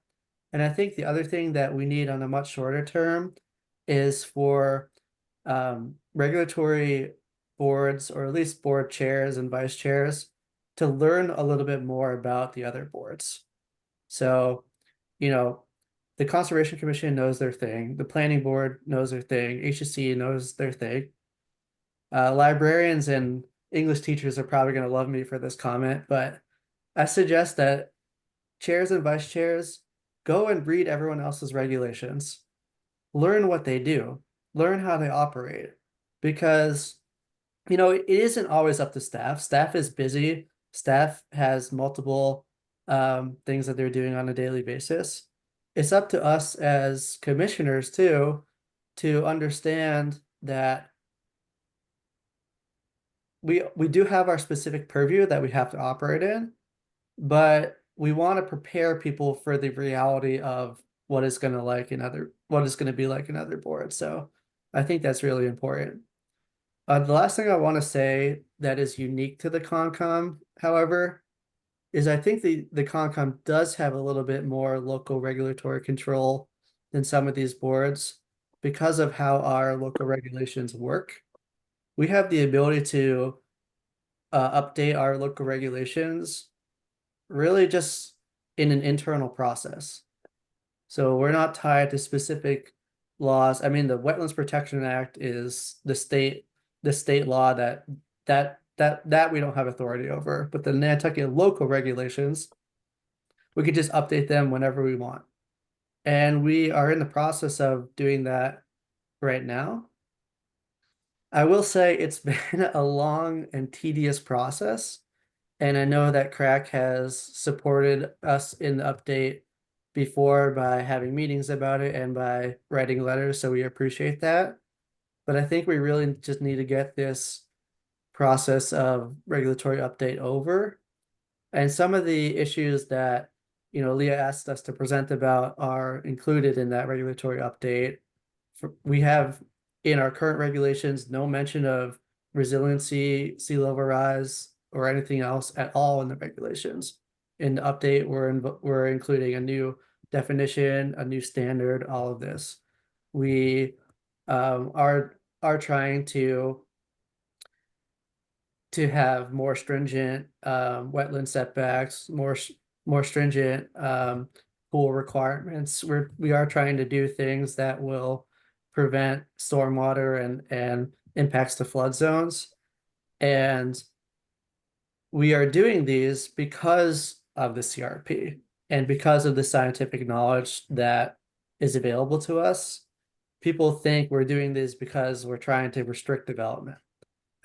And I think the other thing that we need on a much shorter term is for regulatory boards, or at least board chairs and vice chairs, to learn a little bit more about the other boards. So, you know, the Conservation Commission knows their thing, the Planning Board knows their thing, HSC knows their thing. Librarians and English teachers are probably going to love me for this comment, but I suggest that chairs and vice chairs go and read everyone else's regulations, learn what they do, learn how they operate, because it isn't always up to staff. Staff is busy. Staff has multiple things that they're doing on a daily basis. It's up to us as commissioners too to understand that we do have our specific purview that we have to operate in, but we want to prepare people for the reality of what is going to be like in other boards. So I think that's really important. The last thing I want to say that is unique to the Concom, however, is I think the Concom does have a little bit more local regulatory control than some of these boards because of how our local regulations work. We have the ability to update our local regulations really just in an internal process. So we're not tied to specific laws. I mean, the Wetlands Protection Act is the state law that we don't have authority over, but the Nantucket local regulations, we could just update them whenever we want. And we are in the process of doing that right now. I will say it's been a long and tedious process. And I know that CRAC has supported us in the update before by having meetings about it and by writing letters. So we appreciate that. But I think we really just need to get this process of regulatory update over. And some of the issues that, Leah asked us to present about are included in that regulatory update. We have in our current regulations no mention of resiliency, sea level rise, or anything else at all in the regulations. In the update, we're including a new definition, a new standard, all of this. We are trying to have more stringent wetland setbacks, more stringent pool requirements. We are trying to do things that will prevent stormwater and impacts to flood zones. And we are doing these because of the CRP and because of the scientific knowledge that is available to us. People think we're doing this because we're trying to restrict development.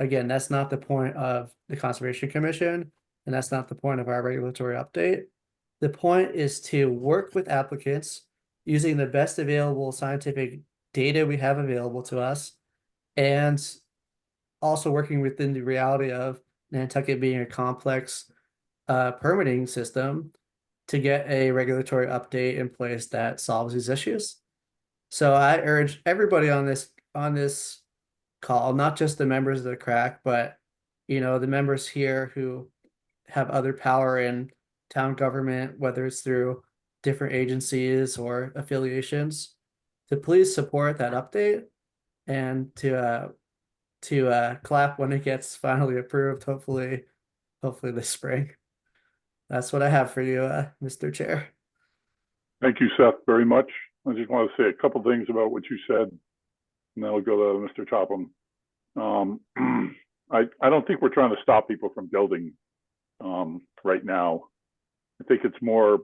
Again, that's not the point of the Conservation Commission, and that's not the point of our regulatory update. The point is to work with applicants using the best available scientific data we have available to us, and also working within the reality of Nantucket being a complex permitting system to get a regulatory update in place that solves these issues. So I urge everybody on this call, not just the members of the CRAC, but the members here who have other power in town government, whether it's through different agencies or affiliations, to please support that update and to clap when it gets finally approved, hopefully this spring. That's what I have for you, Mr. Chair. Thank you, Seth, very much. I just want to say a couple things about what you said, and then I'll go to Mr. Topham. I don't think we're trying to stop people from building right now. I think it's more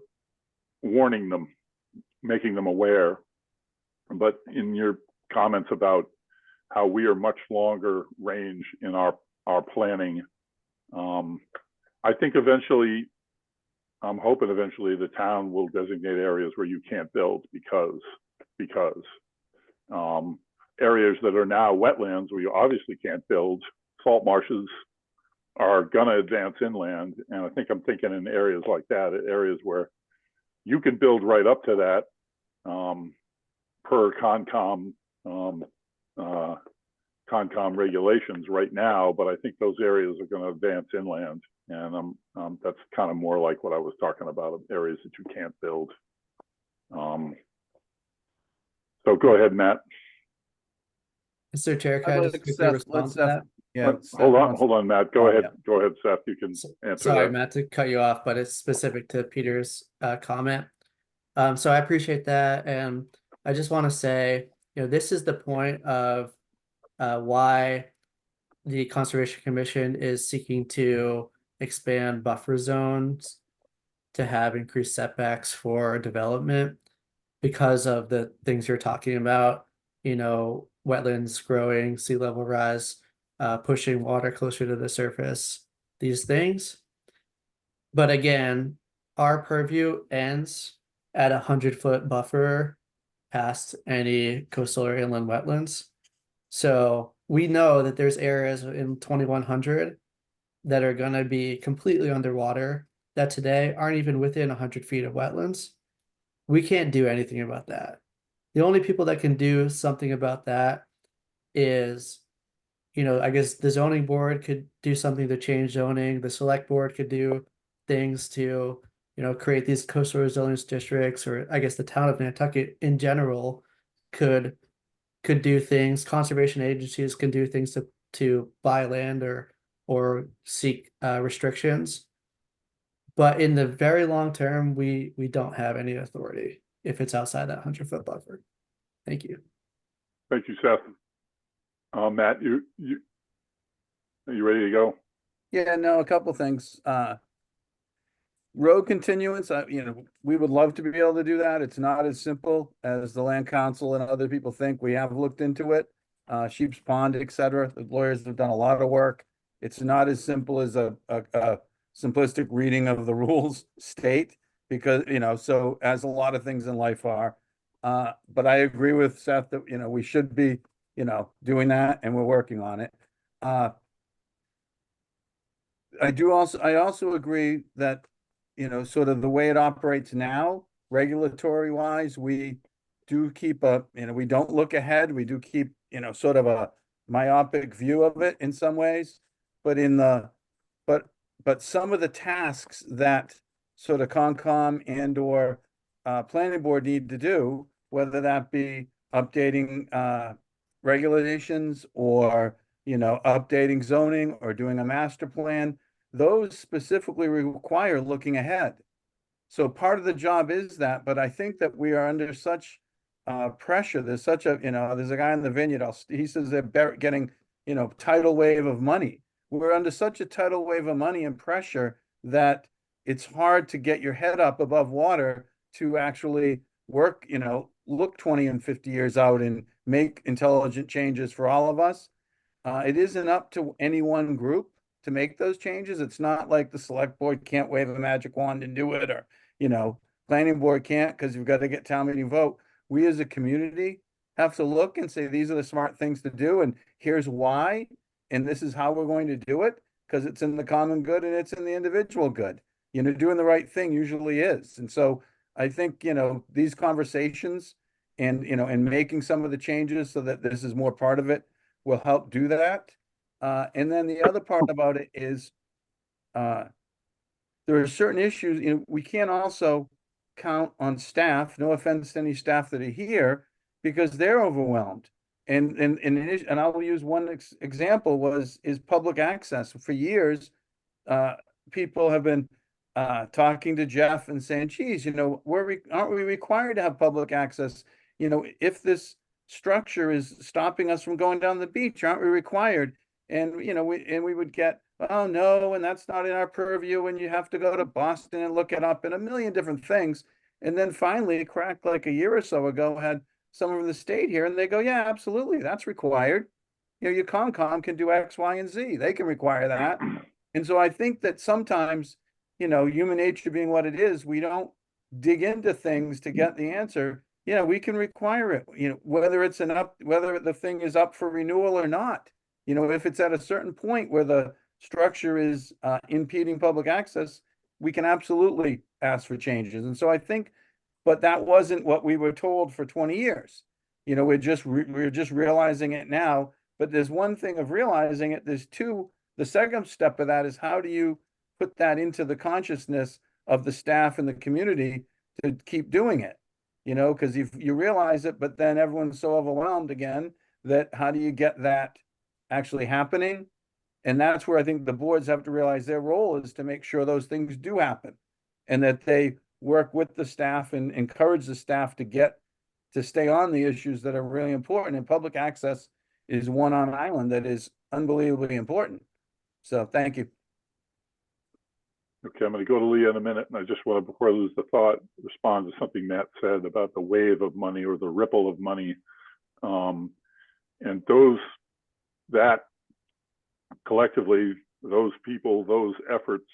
warning them, making them aware. But in your comments about how we are much longer range in our planning, I think eventually, I'm hoping eventually the town will designate areas where you can't build because areas that are now wetlands where you obviously can't build, salt marshes are gonna advance inland. And I think I'm thinking in areas like that, areas where you can build right up to that per Concom regulations right now, but I think those areas are gonna advance inland. And that's kind of more like what I was talking about, areas that you can't build. So go ahead, Matt. Mr. Chair, can I I'd just like quickly Seth- respond let to that? Yeah. Hold on, Matt. Go Oh, ahead. yeah. Go ahead, Seth. You can answer Sorry, that. Matt, to cut you off, but it's specific to Peter's comment. So I appreciate that, and I just want to say, this is the point of why the Conservation Commission is seeking to expand buffer zones to have increased setbacks for development because of the things you're talking about, wetlands growing, sea level rise, pushing water closer to the surface, these things. But again, our purview ends at 100-foot buffer past any coastal or inland wetlands. So we know that there's areas in 2100 that are going to be completely underwater that today aren't even within 100 feet of wetlands. We can't do anything about that. The only people that can do something about that is, I guess the zoning board could do something to change zoning. The select board could do things to, create these coastal resilience districts, or I guess the town of Nantucket in general could do things. Conservation agencies can do things to buy land or seek restrictions. But in the very long term, we don't have any authority if it's outside that 100-foot buffer. Thank you. Thank you, Seth. Matt, are you ready to go? Yeah, no, a couple things. Road continuance, we would love to be able to do that. It's not as simple as the land council and other people think. We have looked into it. Sheep's Pond, et cetera. The lawyers have done a lot of work. It's not as simple as a simplistic reading of the rules state, because, so as a lot of things in life are. But I agree with Seth that, we should be, doing that, and we're working on it. I also agree that, sort of the way it operates now, regulatory wise, we do keep we don't look ahead. We do keep, sort of a myopic view of it in some ways, but but some of the tasks that sort of Concom and or planning board need to do, whether that be updating regulations or, updating zoning or doing a master plan, those specifically require looking ahead. So part of the job is that, but I think that we are under such pressure. There's such a, there's a guy in the vineyard, he says they're getting, tidal wave of money. We're under such a tidal wave of money and pressure that it's hard to get your head up above water to actually work, look 20 and 50 years out and make intelligent changes for all of us. It isn't up to any one group to make those changes. It's not like the select board can't wave a magic wand and do it, or, planning board can't because you've got to get town meeting vote. We as a community have to look and say, these are the smart things to do, and here's why, and this is how we're going to do it, because it's in the common good and it's in the individual good. Doing the right thing usually is. And so I think, these conversations and, and making some of the changes so that this is more part of it will help do that. And then the other part about it is there are certain issues, we can't also count on staff, no offense to any staff that are here, because they're overwhelmed. And I will use one example is public access. For years, people have been talking to Jeff and saying, geez, aren't we required to have public access? If this structure is stopping us from going down the beach, aren't we required? And, we would get, oh, no, and that's not in our purview, and you have to go to Boston and look it up, and a million different things. And then finally, Crack, like a year or so ago, had someone from the state here, and they go, yeah, absolutely, that's required. Your Concom can do X, Y, and Z. They can require that. And so I think that sometimes, human nature being what it is, we don't dig into things to get the answer. We can require it, whether whether the thing is up for renewal or not. If it's at a certain point where the structure is impeding public access, we can absolutely ask for changes. And so I think, but that wasn't what we were told for 20 years. We're just realizing it now. But there's one thing of realizing it. There's two. The second step of that is, how do you put that into the consciousness of the staff and the community to keep doing it? Because if you realize it, but then everyone's so overwhelmed again that how do you get that actually happening? And that's where I think the boards have to realize their role is to make sure those things do happen. And that they work with the staff and encourage the staff to stay on the issues that are really important. And public access is one on an island that is unbelievably important. So thank you. Okay, I'm going to go to Leah in a minute, and I just want to, before I lose the thought, respond to something Matt said about the wave of money or the ripple of money. And that collectively, those people, those efforts,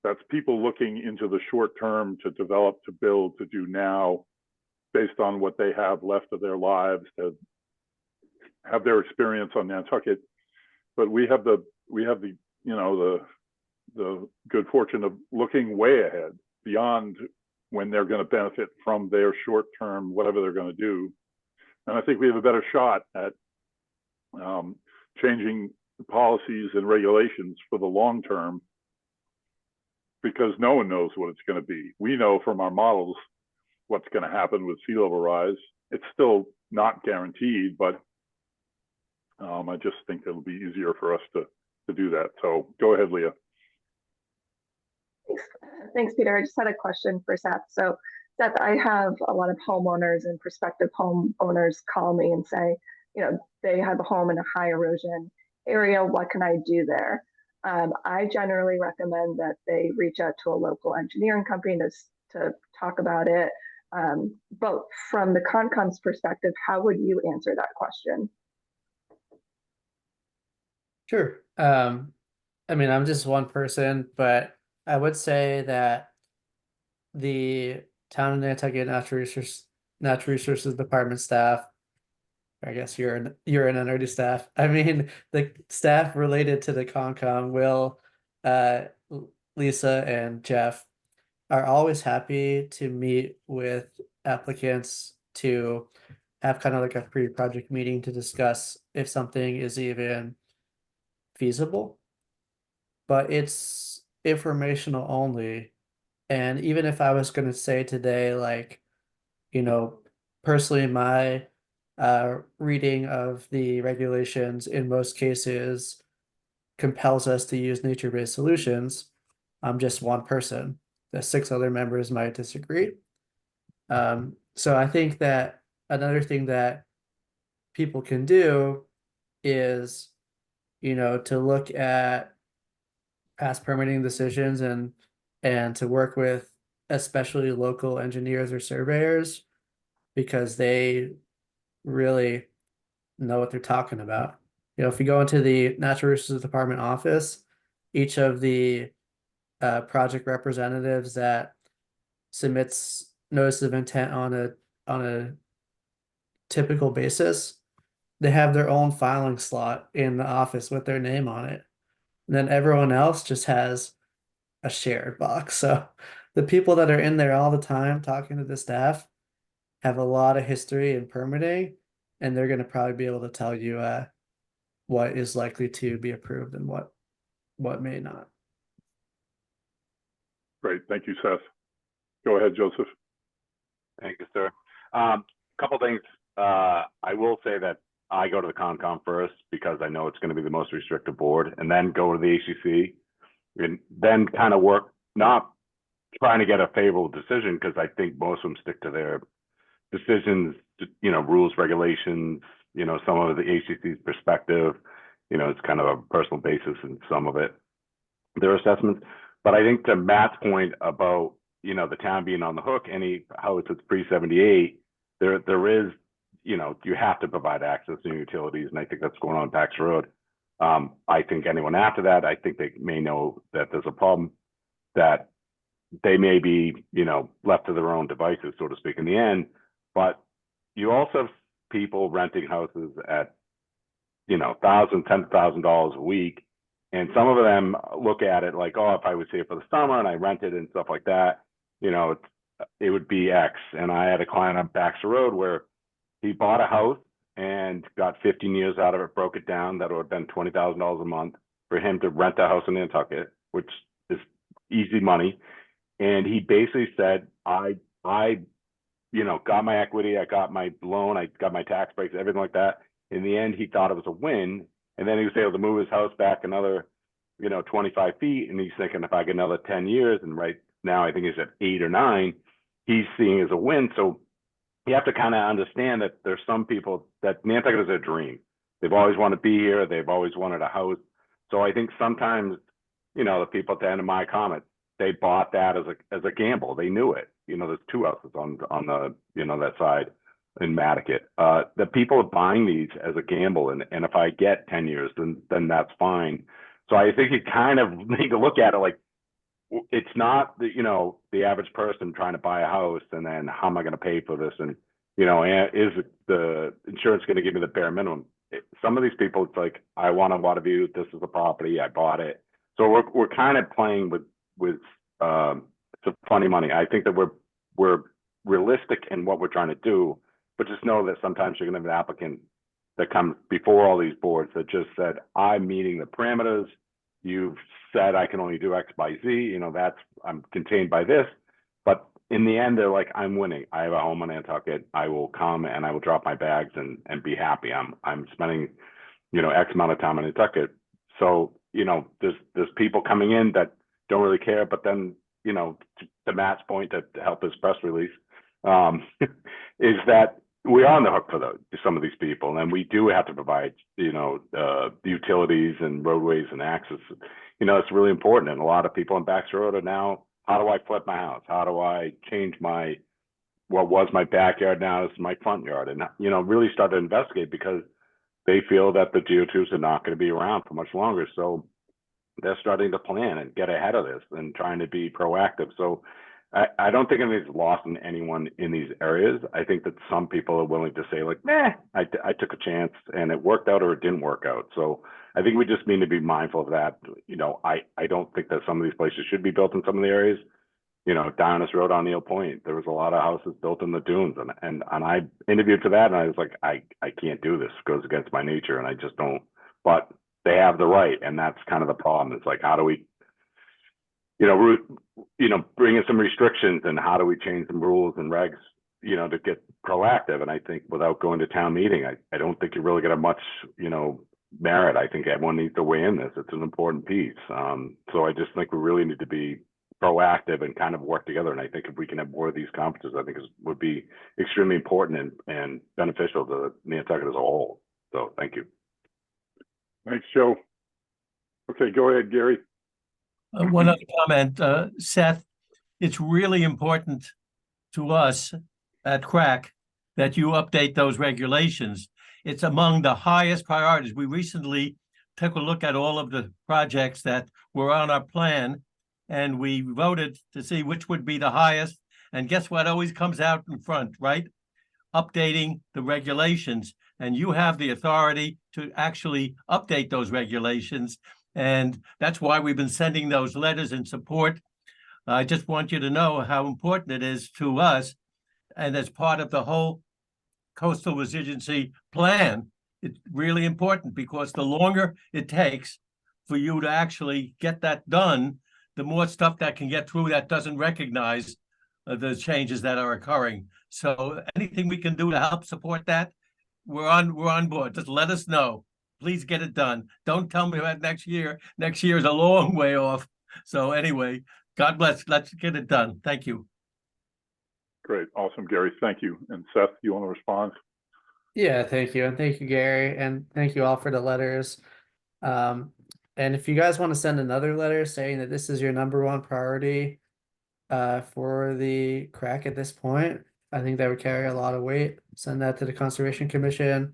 that's people looking into the short term to develop, to build, to do now, based on what they have left of their lives, to have their experience on Nantucket. But we have the good fortune of looking way ahead beyond when they're going to benefit from their short term, whatever they're going to do. And I think we have a better shot at changing policies and regulations for the long term, because no one knows what it's going to be. We know from our models what's going to happen with sea level rise. It's still not guaranteed, but I just think it'll be easier for us to do that. So go ahead, Leah. Thanks, Peter. I just had a question for Seth. So Seth, I have a lot of homeowners and prospective homeowners call me and say, they have a home in a high erosion area. What can I do there? I generally recommend that they reach out to a local engineering company to talk about it. But from the Concom's perspective, how would you answer that question? Sure. I mean, I'm just one person, but I would say that the Town of Nantucket Natural Resources Department staff, I guess you're an NRD staff. I mean, the staff related to the Concom, Will, Lisa, and Jeff, are always happy to meet with applicants to have kind of like a pre-project meeting to discuss if something is even feasible. But it's informational only. And even if I was going to say today, like, personally, my reading of the regulations in most cases compels us to use nature-based solutions. I'm just one person. The 6 other members might disagree. So I think that another thing that people can do is, to look at past permitting decisions and to work with especially local engineers or surveyors, because they really know what they're talking about. If you go into the Natural Resources Department office, each of the project representatives that submits notice of intent on a typical basis, they have their own filing slot in the office with their name on it. And then everyone else just has a shared box. So the people that are in there all the time talking to the staff have a lot of history in permitting, and they're going to probably be able to tell you what is likely to be approved and what may not. Great, thank you, Seth. Go ahead, Joseph. Thank you, sir. Couple things. I will say that I go to the Concom first because I know it's going to be the most restrictive board, and then go to the ACC, and then kind of work, not trying to get a favorable decision, because I think most of them stick to their decisions, rules, regulations, some of the ACC's perspective, it's kind of a personal basis in some of it, their assessments. But I think to Matt's point about, the town being on the hook, how it's pre-78, there is, you have to provide access to utilities, and I think that's going on Pax Road. I think anyone after that, I think they may know that there's a problem, that they may be, left to their own devices, so to speak, in the end. But you also have people renting houses at, $1,000, $10,000 a week. And some of them look at it like, oh, if I was here for the summer and I rented and stuff like that, it would be X. And I had a client on Baxter Road where he bought a house and got 15 years out of it, broke it down. That would have been $20,000 a month for him to rent a house in Nantucket, which is easy money. And he basically said, I got my equity, I got my loan, I got my tax breaks, everything like that. In the end, he thought it was a win. And then he was able to move his house back another, 25 feet. And he's thinking, if I get another 10 years, and right now I think he's at 8 or 9, he's seeing as a win. So you have to kind of understand that there's some people that Nantucket is a dream. They've always wanted to be here. They've always wanted a house. So I think sometimes, the people at the end of my comment, they bought that as a gamble. They knew it. There's 2 houses on the, that side in Matticat. The people are buying these as a gamble. And if I get 10 years, then that's fine. So I think you kind of need to look at it like, it's not the average person trying to buy a house and then how am I going to pay for this? And, is the insurance going to give me the bare minimum? Some of these people, it's like, I want a lot of you. This is the property. I bought it. So we're kind of playing with some funny money. I think that we're realistic in what we're trying to do, but just know that sometimes you're going to have an applicant that comes before all these boards that just said, I'm meeting the parameters. You've said I can only do X by Z, I'm contained by this. But in the end, they're like, I'm winning. I have a home in Nantucket. I will come and I will drop my bags and be happy. I'm spending, X amount of time in Nantucket. So, there's people coming in that don't really care, but then, to Matt's point, to help his press release, is that we're on the hook for some of these people, and we do have to provide, utilities and roadways and access. It's really important. And a lot of people on Baxter Road are now, how do I flip my house? How do I change what was my backyard now is my front yard? And, really start to investigate because they feel that the GO2s are not going to be around for much longer. So they're starting to plan and get ahead of this and trying to be proactive. So I don't think anything's lost in anyone in these areas. I think that some people are willing to say like, I took a chance and it worked out or it didn't work out. So I think we just need to be mindful of that. I don't think that some of these places should be built in some of the areas. Down this road on Neil Point, there was a lot of houses built in the dunes, and I interviewed for that, and I was like, I can't do this. It goes against my nature, and I just don't. But they have the right, and that's kind of the problem. It's like, how do we, bring in some restrictions, and how do we change some rules and regs, to get proactive? And I think without going to town meeting, I don't think you really get a much, merit. I think everyone needs to weigh in this. It's an important piece. So I just think we really need to be proactive and kind of work together. And I think if we can have more of these conferences, I think it would be extremely important and beneficial to Nantucket as a whole. So thank you. Thanks, Joe. Okay, go ahead, Gary. One other comment, Seth, it's really important to us at CRAC that you update those regulations. It's among the highest priorities. We recently took a look at all of the projects that were on our plan, and we voted to see which would be the highest. And guess what always comes out in front, right? Updating the regulations. And you have the authority to actually update those regulations. And that's why we've been sending those letters in support. I just want you to know how important it is to us. And as part of the whole coastal resiliency plan, it's really important because the longer it takes for you to actually get that done, the more stuff that can get through that doesn't recognize the changes that are occurring. So anything we can do to help support that, we're on board. Just let us know. Please get it done. Don't tell me about next year. Next year is a long way off. So anyway, God bless. Let's get it done. Thank you. Great. Awesome, Gary. Thank you. And Seth, you want to respond? Yeah, thank you. And thank you, Gary. And thank you all for the letters. And if you guys want to send another letter saying that this is your #1 priority for the CRAC at this point, I think that would carry a lot of weight. Send that to the Conservation Commission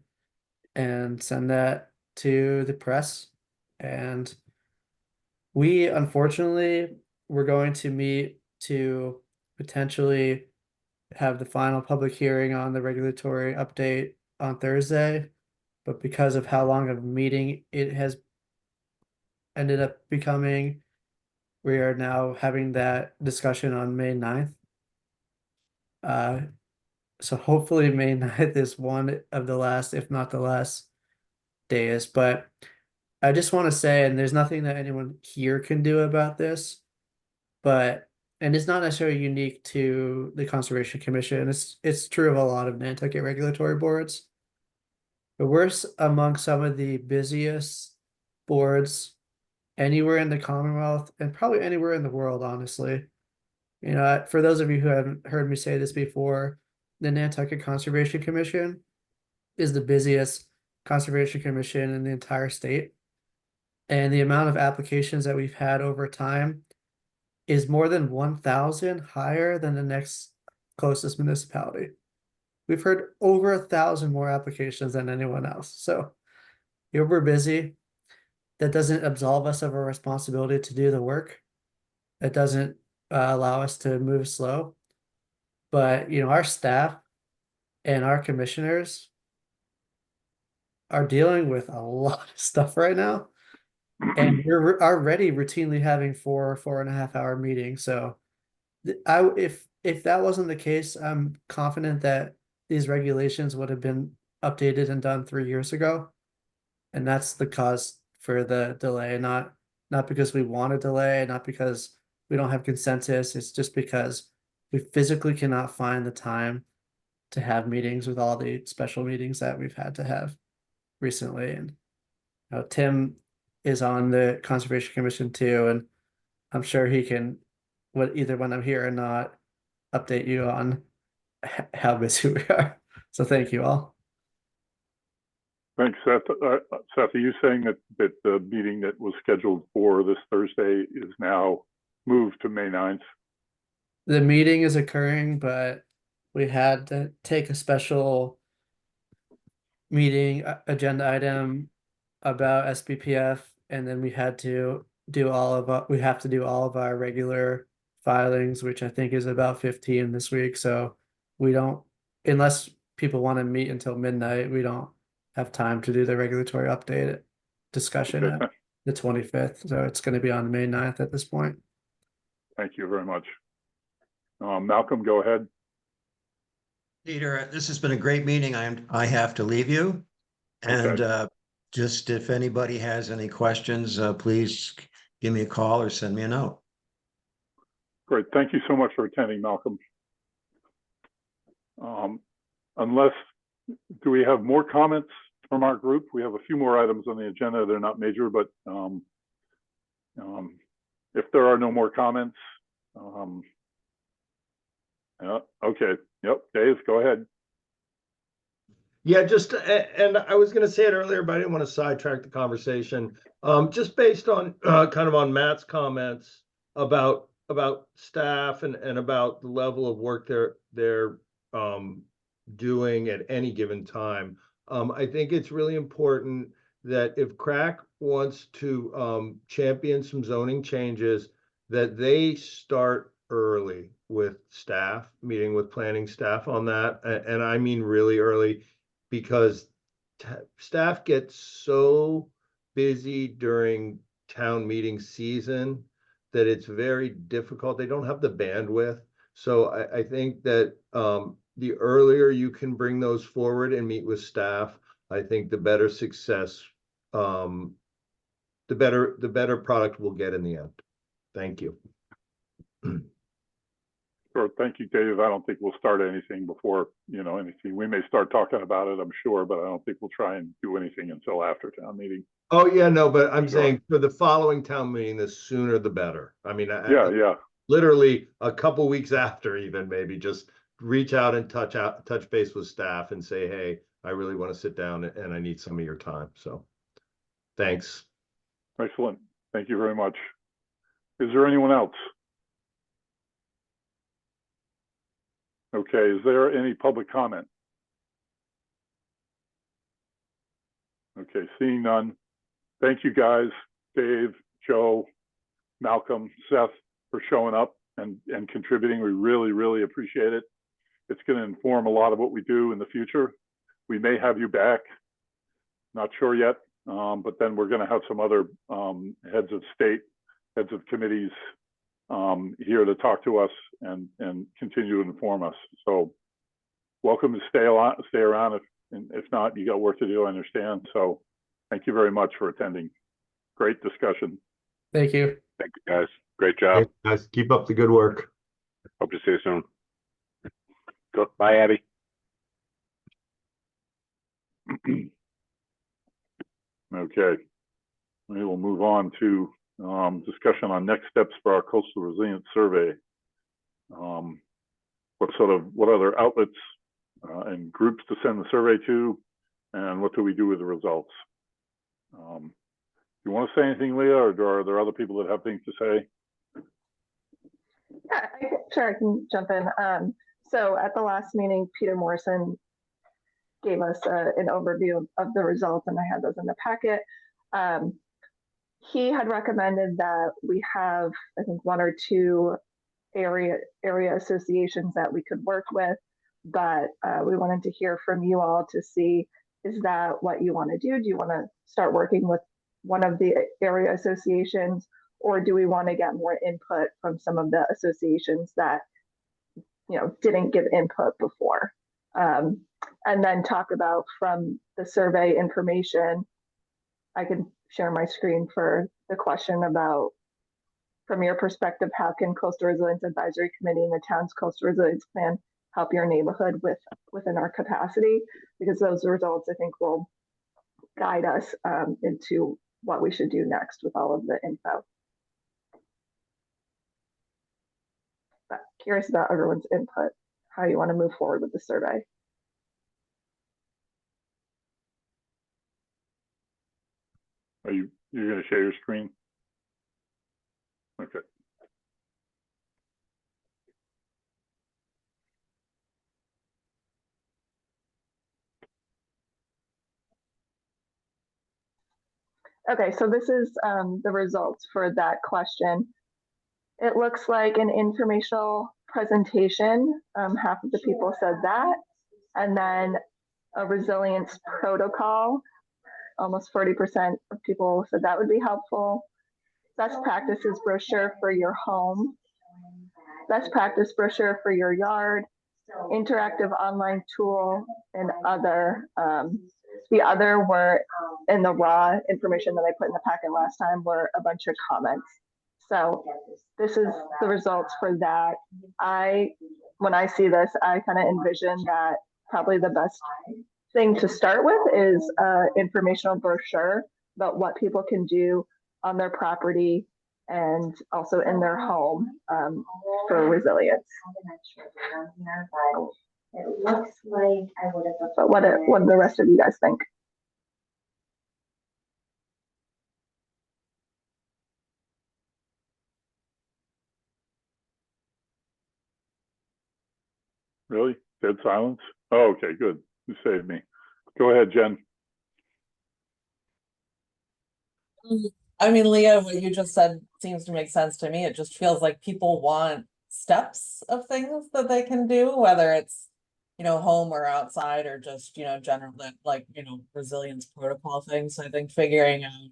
and send that to the press. And we, unfortunately, we're going to meet to potentially have the final public hearing on the regulatory update on Thursday. But because of how long of a meeting it has ended up becoming, we are now having that discussion on May 9th. So hopefully May 9th is one of the last, if not the last days. But I just want to say, and there's nothing that anyone here can do about this, and it's not necessarily unique to the Conservation Commission. It's true of a lot of Nantucket regulatory boards. but among some of the busiest boards anywhere in the Commonwealth and probably anywhere in the world, honestly. You know, for those of you who haven't heard me say this before, the Nantucket Conservation Commission is the busiest conservation commission in the entire state. And the amount of applications that we've had over time is more than 1,000 higher than the next closest municipality. We've heard over 1,000 more applications than anyone else. So we're busy. That doesn't absolve us of our responsibility to do the work. It doesn't allow us to move slow. But, you know, our staff and our commissioners are dealing with a lot of stuff right now. And we're already routinely having 4.5 hour meetings. So if that wasn't the case, I'm confident that these regulations would have been updated and done 3 years ago. And that's the cause for the delay, not because we want a delay, not because we don't have consensus. It's just because we physically cannot find the time to have meetings with all the special meetings that we've had to have recently. And you know, Tim is on the Conservation Commission too, and I'm sure he can, either when I'm here or not, update you on how busy we are. So thank you all. Thanks, Seth. Seth, are you saying that the meeting that was scheduled for this Thursday is now moved to May 9th? The meeting is occurring, but we had to take a special meeting agenda item about SBPF, and then we had to do all of our regular filings, which I think is about 15 this week. So we don't, unless people want to meet until midnight, we don't have time to do the regulatory update discussion at the 25th. So it's going to be on May 9th at this point. Thank you very much. Malcolm, go ahead. Peter, this has been a great meeting. I have to leave you. And just if anybody has any questions, please give me a call or send me a note. Great. Thank you so much for attending, Malcolm. Do we have more comments from our group? We have a few more items on the agenda. They're not major, but if there are no more comments, okay. Yep, Dave, go ahead. Yeah, and I was going to say it earlier, but I didn't want to sidetrack the conversation. Just based on kind of on Matt's comments about staff and about the level of work they're doing at any given time. I think it's really important that if CRAC wants to champion some zoning changes, that they start early with staff, meeting with planning staff on that. And I mean really early, because staff gets so busy during town meeting season that it's very difficult. They don't have the bandwidth. So I think that the earlier you can bring those forward and meet with staff, I think the better success, the better product we'll get in the end. Thank you. Sure. Thank you, Dave. I don't think we'll start anything before, anything. We may start talking about it, I'm sure, but I don't think we'll try and do anything until after town meeting. Oh, yeah, no, but I'm saying for the following town meeting, the sooner the better. I mean, yeah. Literally a couple weeks after, even maybe just reach out and touch base with staff and say, hey, I really want to sit down and I need some of your time. So thanks. Excellent. Thank you very much. Is there anyone else? Okay, is there any public comment? Okay, seeing none. Thank you guys, Dave, Joe, Malcolm, Seth, for showing up and contributing. We really, really appreciate it. It's going to inform a lot of what we do in the future. We may have you back, not sure yet, but then we're going to have some other heads of state, heads of committees here to talk to us and continue to inform us. So welcome to stay around. If not, you got work to do, I understand. So thank you very much for attending. Great discussion. Thank you. Thank you, guys. Great job. Hey, guys, keep up the good work. Hope to see you soon. Go. Bye, Abby. Okay. We will move on to discussion on next steps for our coastal resilience survey. What other outlets and groups to send the survey to, and what do we do with the results? You want to say anything, Leah, or are there other people that have things to say? Yeah, sure, I can jump in. So at the last meeting, Peter Morrison gave us an overview of the results, and I had those in the packet. He had recommended that we have, I think, 1 or 2 area associations that we could work with, but we wanted to hear from you all to see, is that what you want to do? Do you want to start working with one of the area associations, or do we want to get more input from some of the associations that, you know, didn't give input before? And then talk about from the survey information. I can share my screen for the question about, from your perspective, how can Coastal Resilience Advisory Committee and the town's coastal resilience plan help your neighborhood within our capacity? Because those results, I think, will guide us into what we should do next with all of the info. But curious about everyone's input, how you want to move forward with the survey. You're going to share your screen? Okay. Okay, so this is the results for that question. It looks like an informational presentation. Half of the people said that. And then a resilience protocol. Almost 40% of people said that would be helpful. Best practices brochure for your home. Best practice brochure for your yard. Interactive online tool, and other. The other were, in the raw information that I put in the packet last time, were a bunch of comments. So this is the results for that. When I see this, I kind of envision that probably the best thing to start with is informational brochure about what people can do on their property and also in their home for resilience. It looks like I would have. But what do the rest of you guys think? Really? Dead silence? Oh, okay, good. You saved me. Go ahead, Jen. I mean, Leah, what you just said seems to make sense to me. It just feels like people want steps of things that they can do, whether it's, you know, home or outside, or just, you know, general, like, you know, resilience protocol things. So I think figuring out,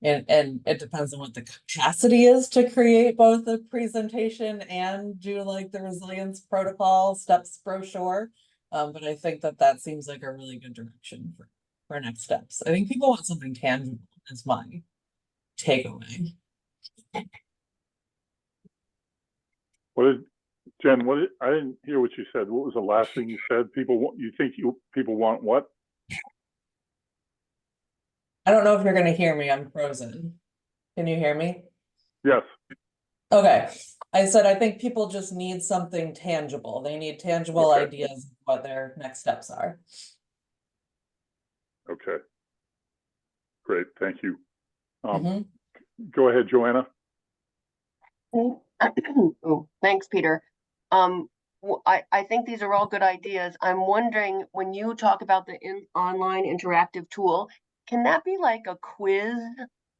and it depends on what the capacity is to create both a presentation and do like the resilience protocol steps brochure. But I think that seems like a really good direction for next steps. I think people want something tangible, is my takeaway. Jen, I didn't hear what you said. What was the last thing you said? People want what? I don't know if you're going to hear me. I'm frozen. Can you hear me? Yes. Okay. I said, I think people just need something tangible. They need tangible ideas of what their next steps are. Okay. Great. Thank you. Go ahead, Joanna. Oh, thanks, Peter. I think these are all good ideas. I'm wondering, when you talk about the online interactive tool, can that be like a quiz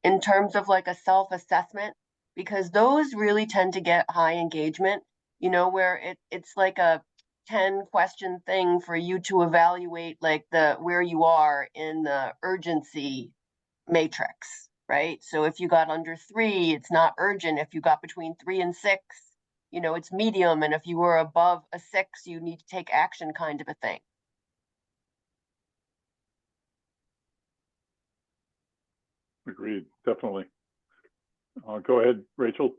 in terms of like a self-assessment? Because those really tend to get high engagement, you know, where it's like a 10-question thing for you to evaluate like where you are in the urgency matrix, right? So if you got under 3, it's not urgent. If you got between 3 and 6, you know, it's medium. And if you were above a 6, you need to take action, kind of a thing. Agreed, definitely. Go ahead, Rachel.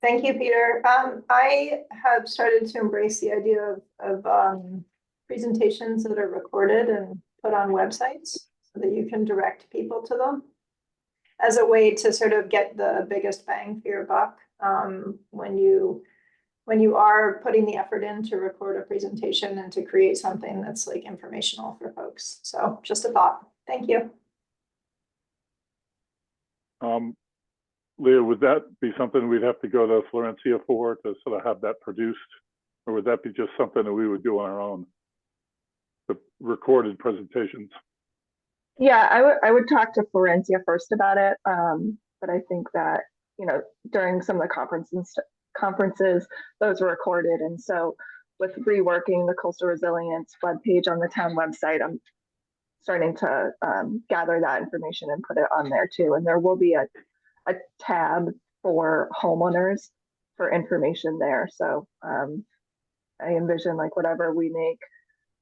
Thank you, Peter. I have started to embrace the idea of presentations that are recorded and put on websites so that you can direct people to them as a way to sort of get the biggest bang for your buck when you are putting the effort in to record a presentation and to create something that's like informational for folks. So just a thought. Thank you. Leah, would that be something we'd have to go to Florencia for to sort of have that produced? Or would that be just something that we would do on our own? The recorded presentations? Yeah, I would talk to Florencia first about it. But I think that, you know, during some of the conferences, those were recorded. And so with reworking the coastal resilience webpage on the town website, I'm starting to gather that information and put it on there too. And there will be a tab for homeowners for information there. So I envision like whatever we make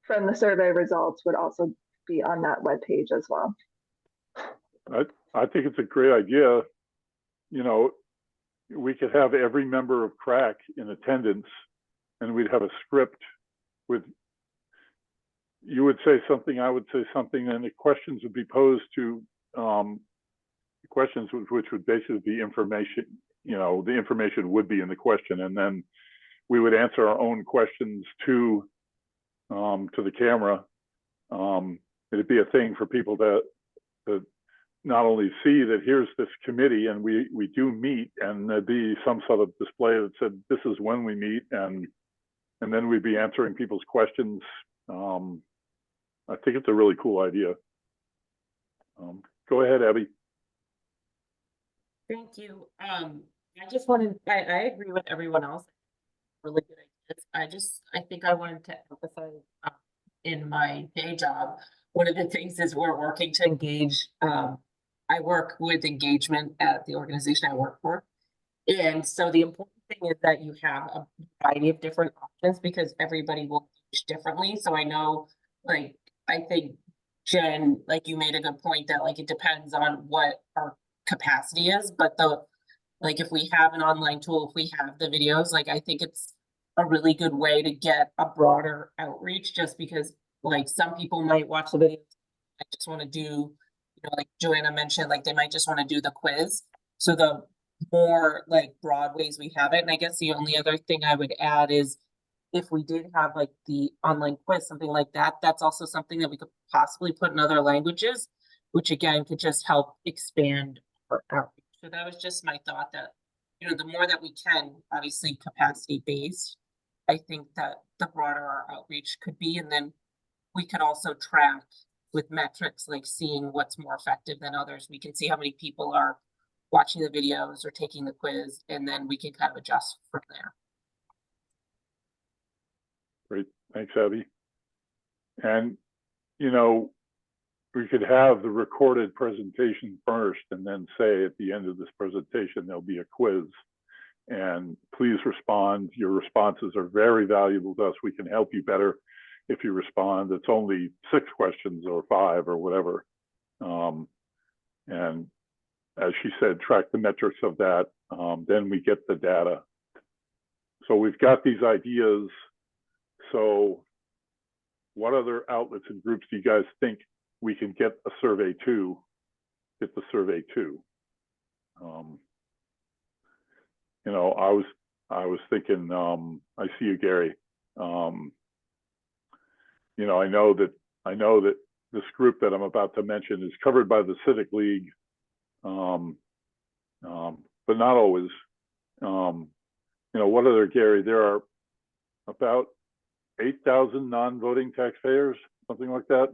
from the survey results would also be on that webpage as well. I think it's a great idea. You know, we could have every member of CRAC in attendance and we'd have a script with, you would say something, I would say something, and the questions would be posed to, questions which would basically be information, you know, the information would be in the question, and then we would answer our own questions to the camera. It'd be a thing for people to not only see that here's this committee and we do meet, and there'd be some sort of display that said this is when we meet, and then we'd be answering people's questions. I think it's a really cool idea. Go ahead, Abby. Thank you. I just wanted, I agree with everyone else. Really good ideas. I think I wanted to emphasize in my day job, one of the things is we're working to engage. I work with engagement at the organization I work for. And so the important thing is that you have a variety of different options because everybody will engage differently. So I know, like, I think Jen, like you made a good point that like it depends on what our capacity is, but like if we have an online tool, if we have the videos, like I think it's a really good way to get a broader outreach, just because like some people might watch the video, I just want to do, you know, like Joanna mentioned, like they might just want to do the quiz. So the more like broad ways we have it. And I guess the only other thing I would add is if we did have like the online quiz, something like that, that's also something that we could possibly put in other languages, which again could just help expand our outreach. So that was just my thought that, you know, the more that we can, obviously capacity based, I think that the broader our outreach could be. And then we could also track with metrics, like seeing what's more effective than others. We can see how many people are watching the videos or taking the quiz, and then we can kind of adjust from there. Great, thanks, Abby. And, you know, we could have the recorded presentation first and then say at the end of this presentation, there'll be a quiz. And please respond. Your responses are very valuable to us. We can help you better if you respond. It's only 6 questions or 5 or whatever. And as she said, track the metrics of that. Then we get the data. So we've got these ideas. So what other outlets and groups do you guys think we can get a survey to? Get the survey to. You know, I was thinking. I see you, Gary. You know, I know that this group that I'm about to mention is covered by the Civic League, but not always. You know, what other, Gary? There are about 8,000 non-voting taxpayers, something like that.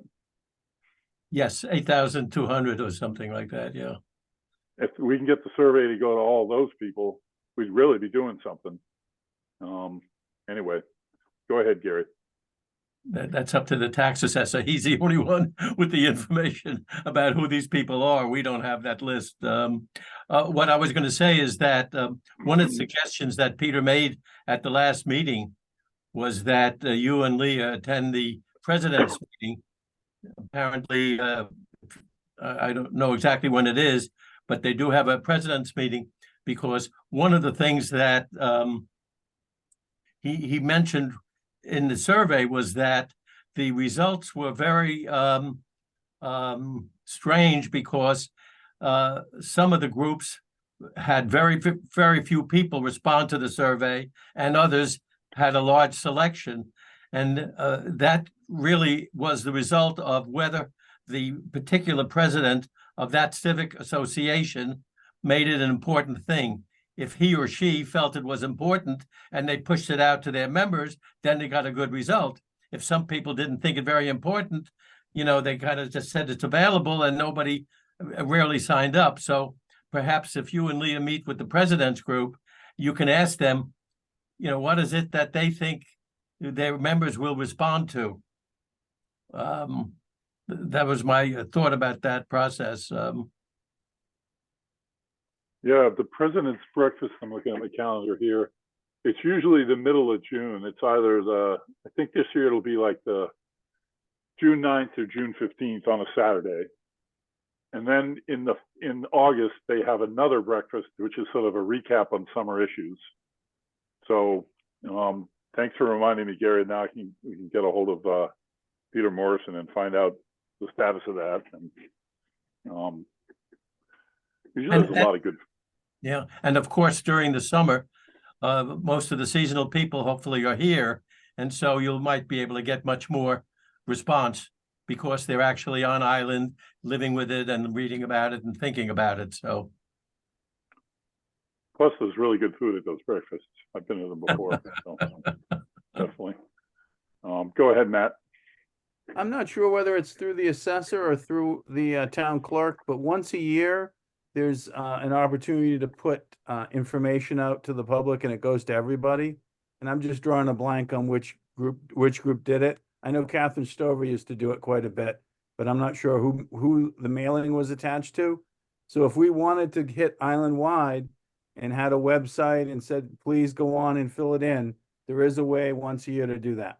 Yes, 8,200 or something like that, yeah. If we can get the survey to go to all those people, we'd really be doing something. Anyway, go ahead, Gary. That's up to the tax assessor. He's the only one with the information about who these people are. We don't have that list. What I was going to say is that one of the suggestions that Peter made at the last meeting was that you and Leah attend the president's meeting. Apparently, I don't know exactly when it is, but they do have a president's meeting, because one of the things that he mentioned in the survey was that the results were very strange because some of the groups had very few people respond to the survey, and others had a large selection. And that really was the result of whether the particular president of that civic association made it an important thing. If he or she felt it was important and they pushed it out to their members, then they got a good result. If some people didn't think it very important, you know, they kind of just said it's available and nobody rarely signed up. So perhaps if you and Leah meet with the president's group, you can ask them, you know, what is it that they think their members will respond to? That was my thought about that process. Yeah, the president's breakfast, I'm looking at my calendar here. It's usually the middle of June. It's either I think this year it'll be like the June 9th or June 15th on a Saturday. And then in August, they have another breakfast, which is sort of a recap on summer issues. So thanks for reminding me, Gary. Now we can get a hold of Peter Morrison and find out the status of that. And usually there's a lot of good. Yeah, and of course, during the summer, most of the seasonal people hopefully are here. And so you might be able to get much more response because they're actually on island, living with it and reading about it and thinking about it. So. Plus, there's really good food at those breakfasts. I've been to them before. So, definitely. Go ahead, Matt. I'm not sure whether it's through the assessor or through the town clerk, but once a year, there's an opportunity to put information out to the public, and it goes to everybody. And I'm just drawing a blank on which group did it. I know Catherine Stover used to do it quite a bit, but I'm not sure who the mailing was attached to. So if we wanted to hit island-wide and had a website and said, please go on and fill it in, there is a way once a year to do that.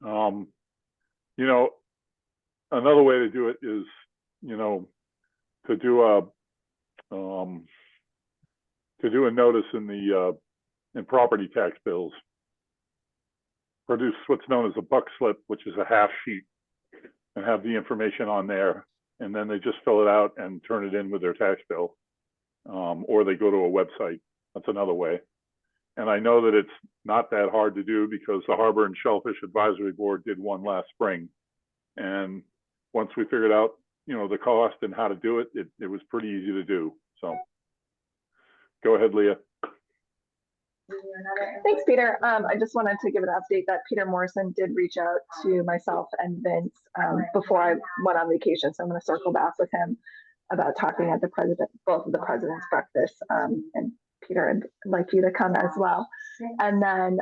You know, another way to do it is, you know, to do a notice in the in property tax bills. Produce what's known as a buck slip, which is a half sheet, and have the information on there, and then they just fill it out and turn it in with their tax bill, or they go to a website. That's another way. And I know that it's not that hard to do because the Harbor and Shellfish Advisory Board did one last spring. And once we figured out, you know, the cost and how to do it, it was pretty easy to do. So go ahead, Leah. Thanks, Peter. I just wanted to give an update that Peter Morrison did reach out to myself and Vince before I went on vacation. So I'm going to circle back with him about talking at both of the president's breakfast. And Peter, I'd like you to come as well. And then,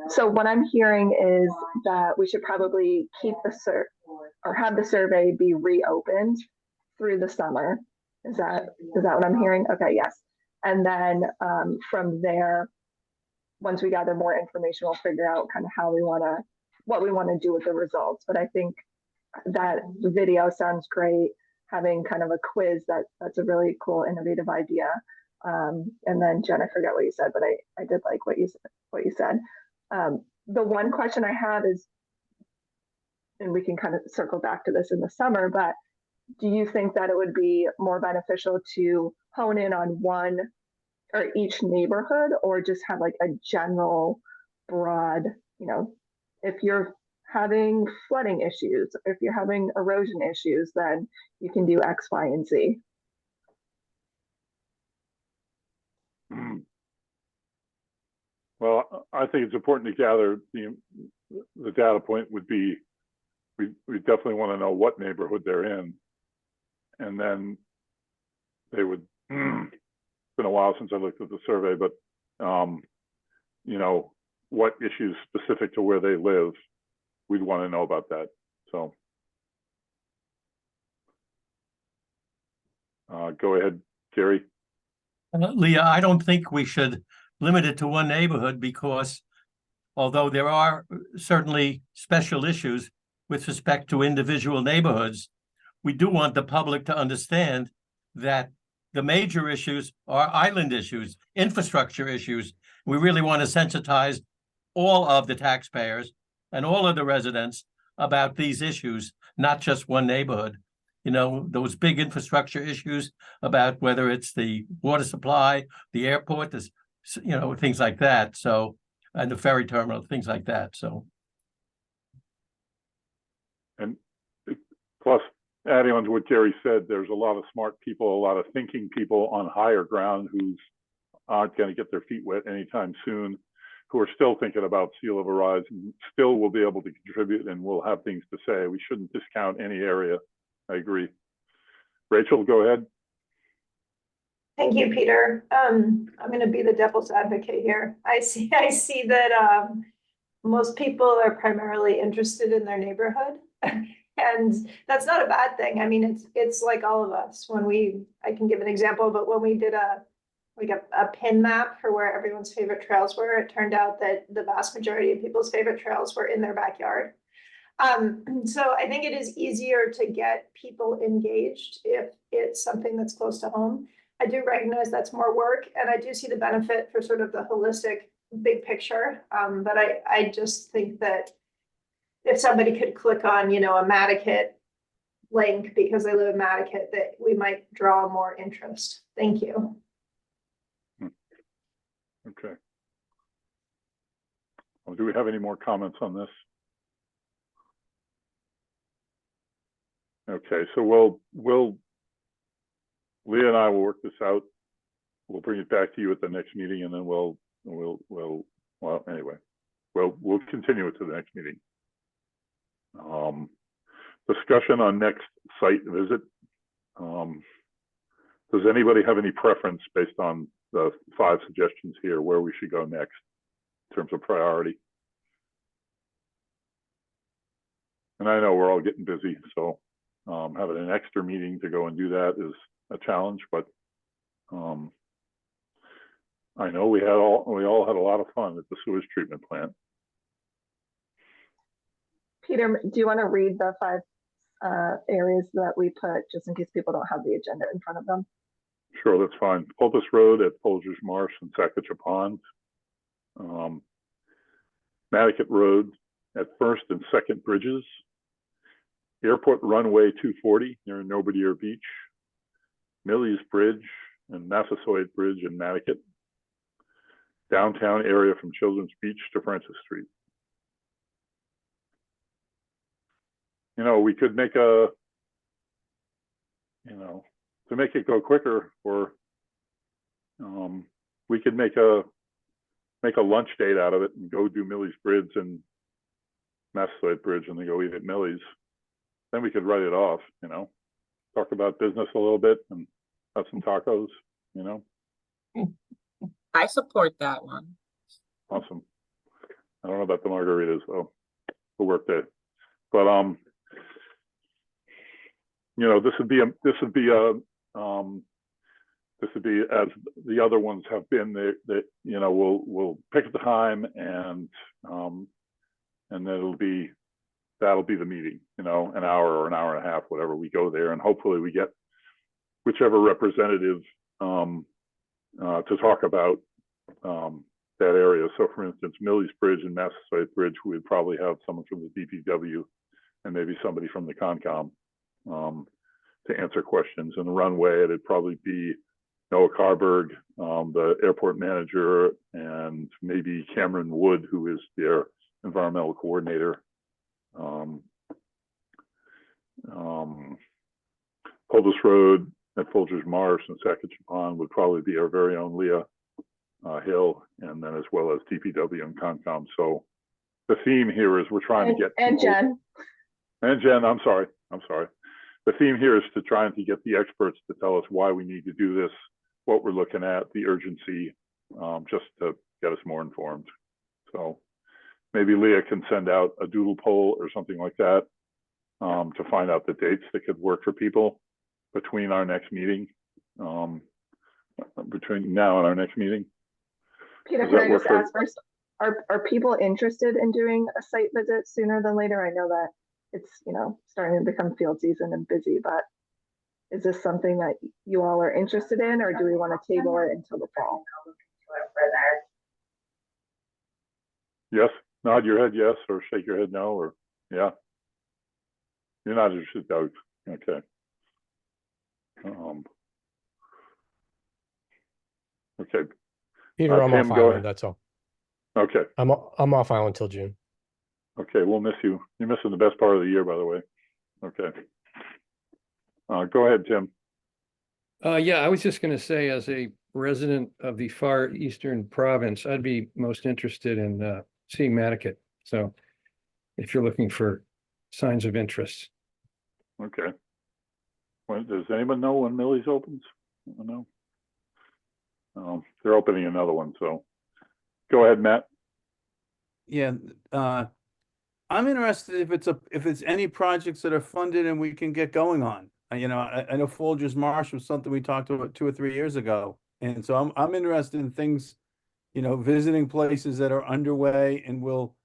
so what I'm hearing is that we should probably keep have the survey be reopened through the summer. Is that what I'm hearing? Okay, yes. And then from there, once we gather more information, we'll figure out kind of what we want to do with the results. But I think that the video sounds great. Having kind of a quiz, that's a really cool, innovative idea. And then Jen, I forgot what you said, but I did like what you said. The one question I have is, and we can kind of circle back to this in the summer, but do you think that it would be more beneficial to hone in on one or each neighborhood, or just have like a general broad, you know, if you're having flooding issues, if you're having erosion issues, then you can do X, Y, and Z? Well, I think it's important to gather the data point would be, we definitely want to know what neighborhood they're in. And then they would, it's been a while since I looked at the survey, but, you know, what issues specific to where they live, we'd want to know about that. So go ahead, Gary. Leah, I don't think we should limit it to one neighborhood because although there are certainly special issues with respect to individual neighborhoods, we do want the public to understand that the major issues are island issues, infrastructure issues. We really want to sensitize all of the taxpayers and all of the residents about these issues, not just one neighborhood. You know, those big infrastructure issues about whether it's the water supply, the airport, this, you know, things like that. So, and the ferry terminal, things like that. So. And plus, adding on to what Gary said, there's a lot of smart people, a lot of thinking people on higher ground who aren't going to get their feet wet anytime soon, who are still thinking about sea level rise and still will be able to contribute and will have things to say. We shouldn't discount any area. I agree. Rachel, go ahead. Thank you, Peter. I'm going to be the devil's advocate here. I see that most people are primarily interested in their neighborhood, and that's not a bad thing. I mean, it's like all of us. I can give an example, but when we did a pin map for where everyone's favorite trails were, it turned out that the vast majority of people's favorite trails were in their backyard. So I think it is easier to get people engaged if it's something that's close to home. I do recognize that's more work, and I do see the benefit for sort of the holistic big picture. But I just think that if somebody could click on, a Mattakit link because they live in Mattakit, that we might draw more interest. Thank you. Okay. Well, do we have any more comments on this? Okay, so Leah and I will work this out. We'll bring it back to you at the next meeting, and then we'll continue it to the next meeting. Discussion on next site visit. Does anybody have any preference based on the 5 suggestions here where we should go next in terms of priority? And I know we're all getting busy, so having an extra meeting to go and do that is a challenge, but I know we all had a lot of fun at the sewage treatment plant. Peter, do you want to read the 5 areas that we put, just in case people don't have the agenda in front of them? Sure, that's fine. Pulpus Road at Folgers Marsh and Sacagawea Pond. Mattakit Road at First and Second Bridges. Airport Runway 240 near Nobodier Beach. Millie's Bridge and Massasoit Bridge in Mattakit. Downtown area from Children's Beach to Francis Street. We could make to make it go quicker, or we could make a lunch date out of it and go do Millie's Bridge and Massasoit Bridge and then go eat at Millie's. Then we could write it off, talk about business a little bit and have some tacos, I support that one. Awesome. I don't know about the margaritas, though. We'll work that. But this would be as the other ones have been. That we'll pick the time and that'll be the meeting. An hour or an hour and a half, whatever. We go there and hopefully we get whichever representative to talk about that area. So, for instance, Millie's Bridge and Massasoit Bridge, we would probably have someone from the DPW and maybe somebody from the Concom to answer questions. And the runway, it'd probably be Noah Carberg, the airport manager, and maybe Cameron Wood, who is their environmental coordinator. Pulpus Road at Folgers Marsh and Sacagawea Pond would probably be our very own Leah Hill, and then as well as DPW and Concom. So the theme here is we're trying to get Jen. And Jen, I'm sorry. The theme here is to trying to get the experts to tell us why we need to do this, what we're looking at, the urgency, just to get us more informed. So maybe Leah can send out a doodle poll or something like that to find out the dates that could work for people between our next meeting, between now and our next meeting. Peter, can I just ask first, are people interested in doing a site visit sooner than later? I know that it's, starting to become field season and busy, but is this something that you all are interested in, or do we want to table it until the fall? Yes, nod your head yes, or shake your head no, or yeah. You're not interested, Doug. Okay. Okay. Peter, I'm off Tim, go island, ahead. that's all. Okay. I'm off island till June. Okay, we'll miss you. You're missing the best part of the year, by the way. Okay. Go ahead, Tim. Yeah, I was just going to say, as a resident of the far eastern province, I'd be most interested in seeing Mattakit. So if you're looking for signs of interest. Okay. When, does anyone know when Millie's opens? I don't know. They're opening another one, so go ahead, Matt. Yeah, I'm interested if it's any projects that are funded and we can get going on. You know, I know Folgers Marsh was something we talked about 2 or 3 years ago, and so I'm interested in things, you know, visiting places that are underway and will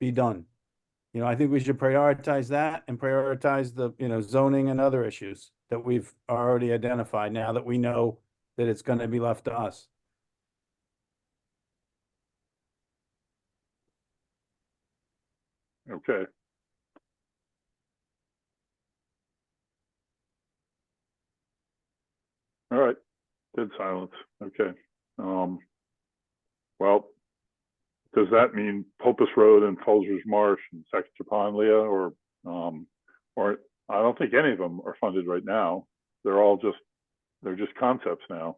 be done. You know, I think we should prioritize that and prioritize the, you know, zoning and other issues that we've already identified now that we know that it's going to be left to us. Okay. All right. Dead silence. Okay. Well, does that mean Popus Road and Folgers Marsh and Sector Pond, Leah, or I don't think any of them are funded right now. They're just concepts now.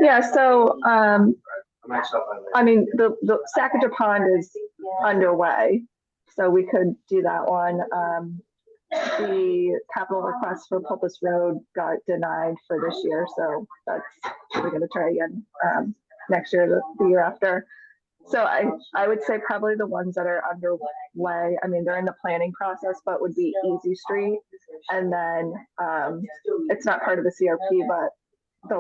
Yeah, so I mean the Sector Pond is underway, so we could do that one. The capital request for Popus Road got denied for this year, so we're gonna try again next year, the year after. So I would say probably the ones that are underway, I mean, they're in the planning process, but would be Easy Street. And then it's not part of the CRP, but the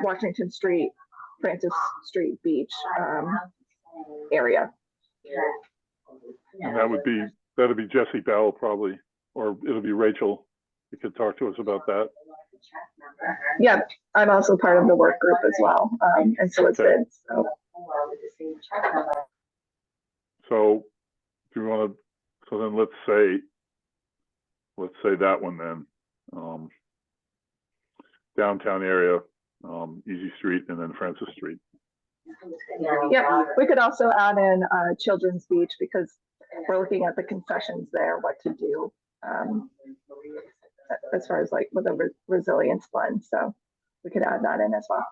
Washington Street, Francis Street Beach area. And that'd be Jesse Bell probably, or it'll be Rachel. You could talk to us about that. Yeah, I'm also part of the work group as well, and so it's good. So do you want to? So then let's say that one then. Downtown area, Easy Street, and then Francis Street. Yeah, we could also add in Children's Beach because we're looking at the concessions there, what to do as far as like with a resilience fund. So we could add that in as well.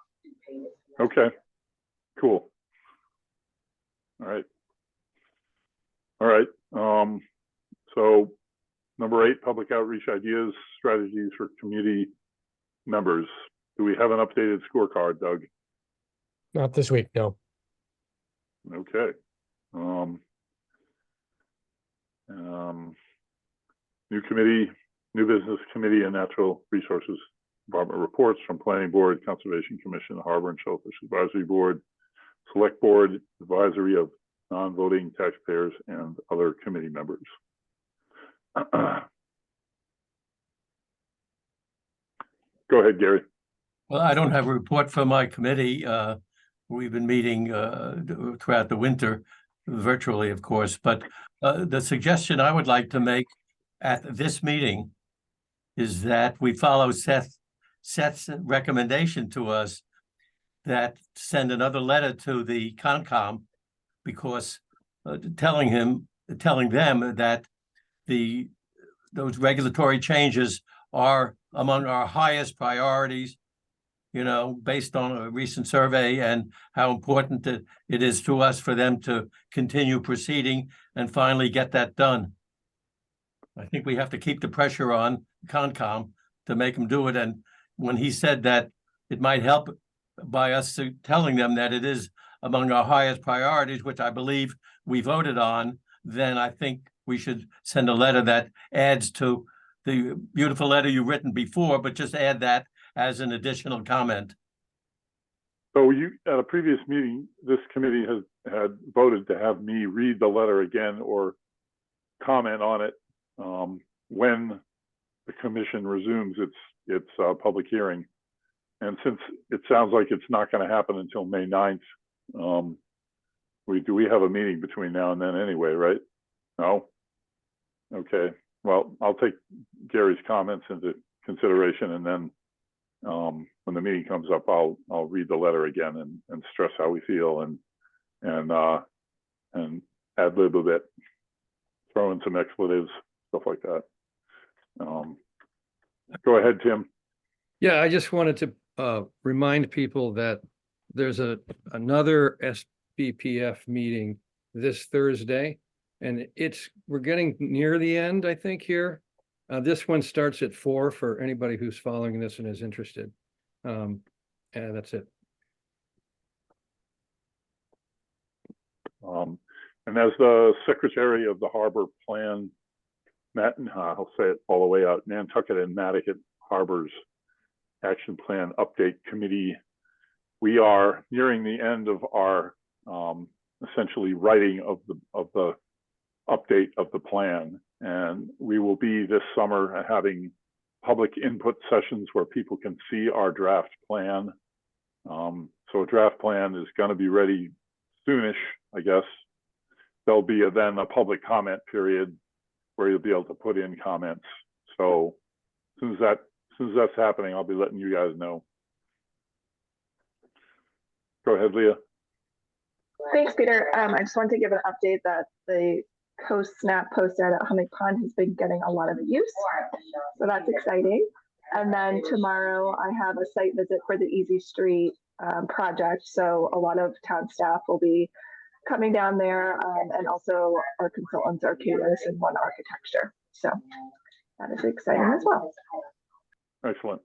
Okay, cool. All right. So number 8, public outreach ideas, strategies for community members. Do we have an updated scorecard, Doug? Not this week, no. Okay. New committee, new business committee and natural resources department reports from Planning Board, Conservation Commission, Harbor and Shellfish Advisory Board, Select Board, advisory of non-voting taxpayers and other committee members. Go ahead, Gary. Well, I don't have a report from my committee. We've been meeting throughout the winter, virtually, of course, but the suggestion I would like to make at this meeting is that we follow Seth's recommendation to us that send another letter to the Concom, because telling them that those regulatory changes are among our highest priorities, you know, based on a recent survey, and how important it is to us for them to continue proceeding and finally get that done. I think we have to keep the pressure on Concom to make them do it. And when he said that it might help by us telling them that it is among our highest priorities, which I believe we voted on, then I think we should send a letter that adds to the beautiful letter you've written before, but just add that as an additional comment. So at a previous meeting, this committee had voted to have me read the letter again or comment on it when the commission resumes its public hearing. And since it sounds like it's not going to happen until May 9th, we have a meeting between now and then anyway, right? No? Okay, well, I'll take Gary's comments into consideration, and then when the meeting comes up, I'll read the letter again and stress how we feel and ad lib a bit, throw in some expletives, stuff like that. Go ahead, Tim. Yeah, I just wanted to remind people that there's another SBPF meeting this Thursday, and we're getting near the end, I think, here. This one starts at 4 for anybody who's following this and is interested. And that's it. And as the secretary of the harbor plan, I'll say it all the way out, Nantucket and Mattocket Harbors Action Plan Update Committee, we are nearing the end of our essentially writing of the update of the plan, and we will be this summer having public input sessions where people can see our draft plan. So a draft plan is going to be ready soonish, I guess. There'll be then a public comment period where you'll be able to put in comments. So as soon as that's happening, I'll be letting you guys know. Go ahead, Leah. Thanks, Peter. I just wanted to give an update that the Coast Snap post at Hummock Pond has been getting a lot of use, so that's exciting. And then tomorrow I have a site visit for the Easy Street project, so a lot of town staff will be coming down there, and also our consultants, Arcadis and One Architecture. So that is exciting as well. Excellent.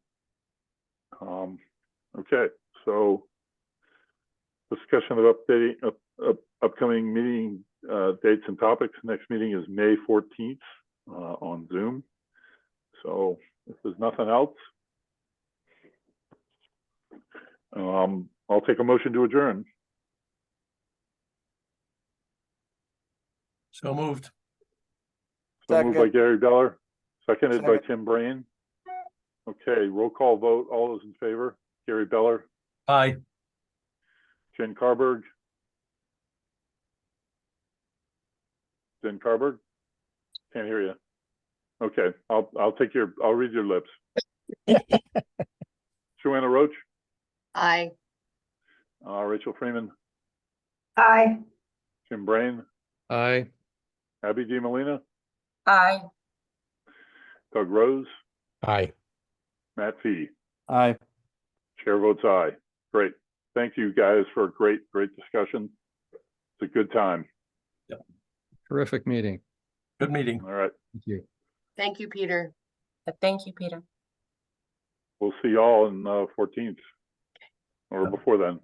Okay, so discussion of updating upcoming meeting dates and topics. Next meeting is May 14th on Zoom. So if there's nothing else, I'll take a motion to adjourn. So moved. So moved by Gary Beller, seconded by Second. Tim Brain. Okay, roll call vote. All those in favor? Gary Beller, Aye. Jen Carberg. Jen Carberg? Can't hear you. Okay, I'll read your lips. Joanna Roach, Aye. Rachel Freeman, Aye. Tim Brain, Aye. Abby D. Molina, Aye. Doug Rose, Aye. Matt Fee. Aye. Chair votes aye. Great. Thank you guys for a great discussion. It's a good time. Terrific meeting. Good meeting. All right. Thank you. Thank you, Peter. Thank you, Peter. We'll see y'all on 14th or before then.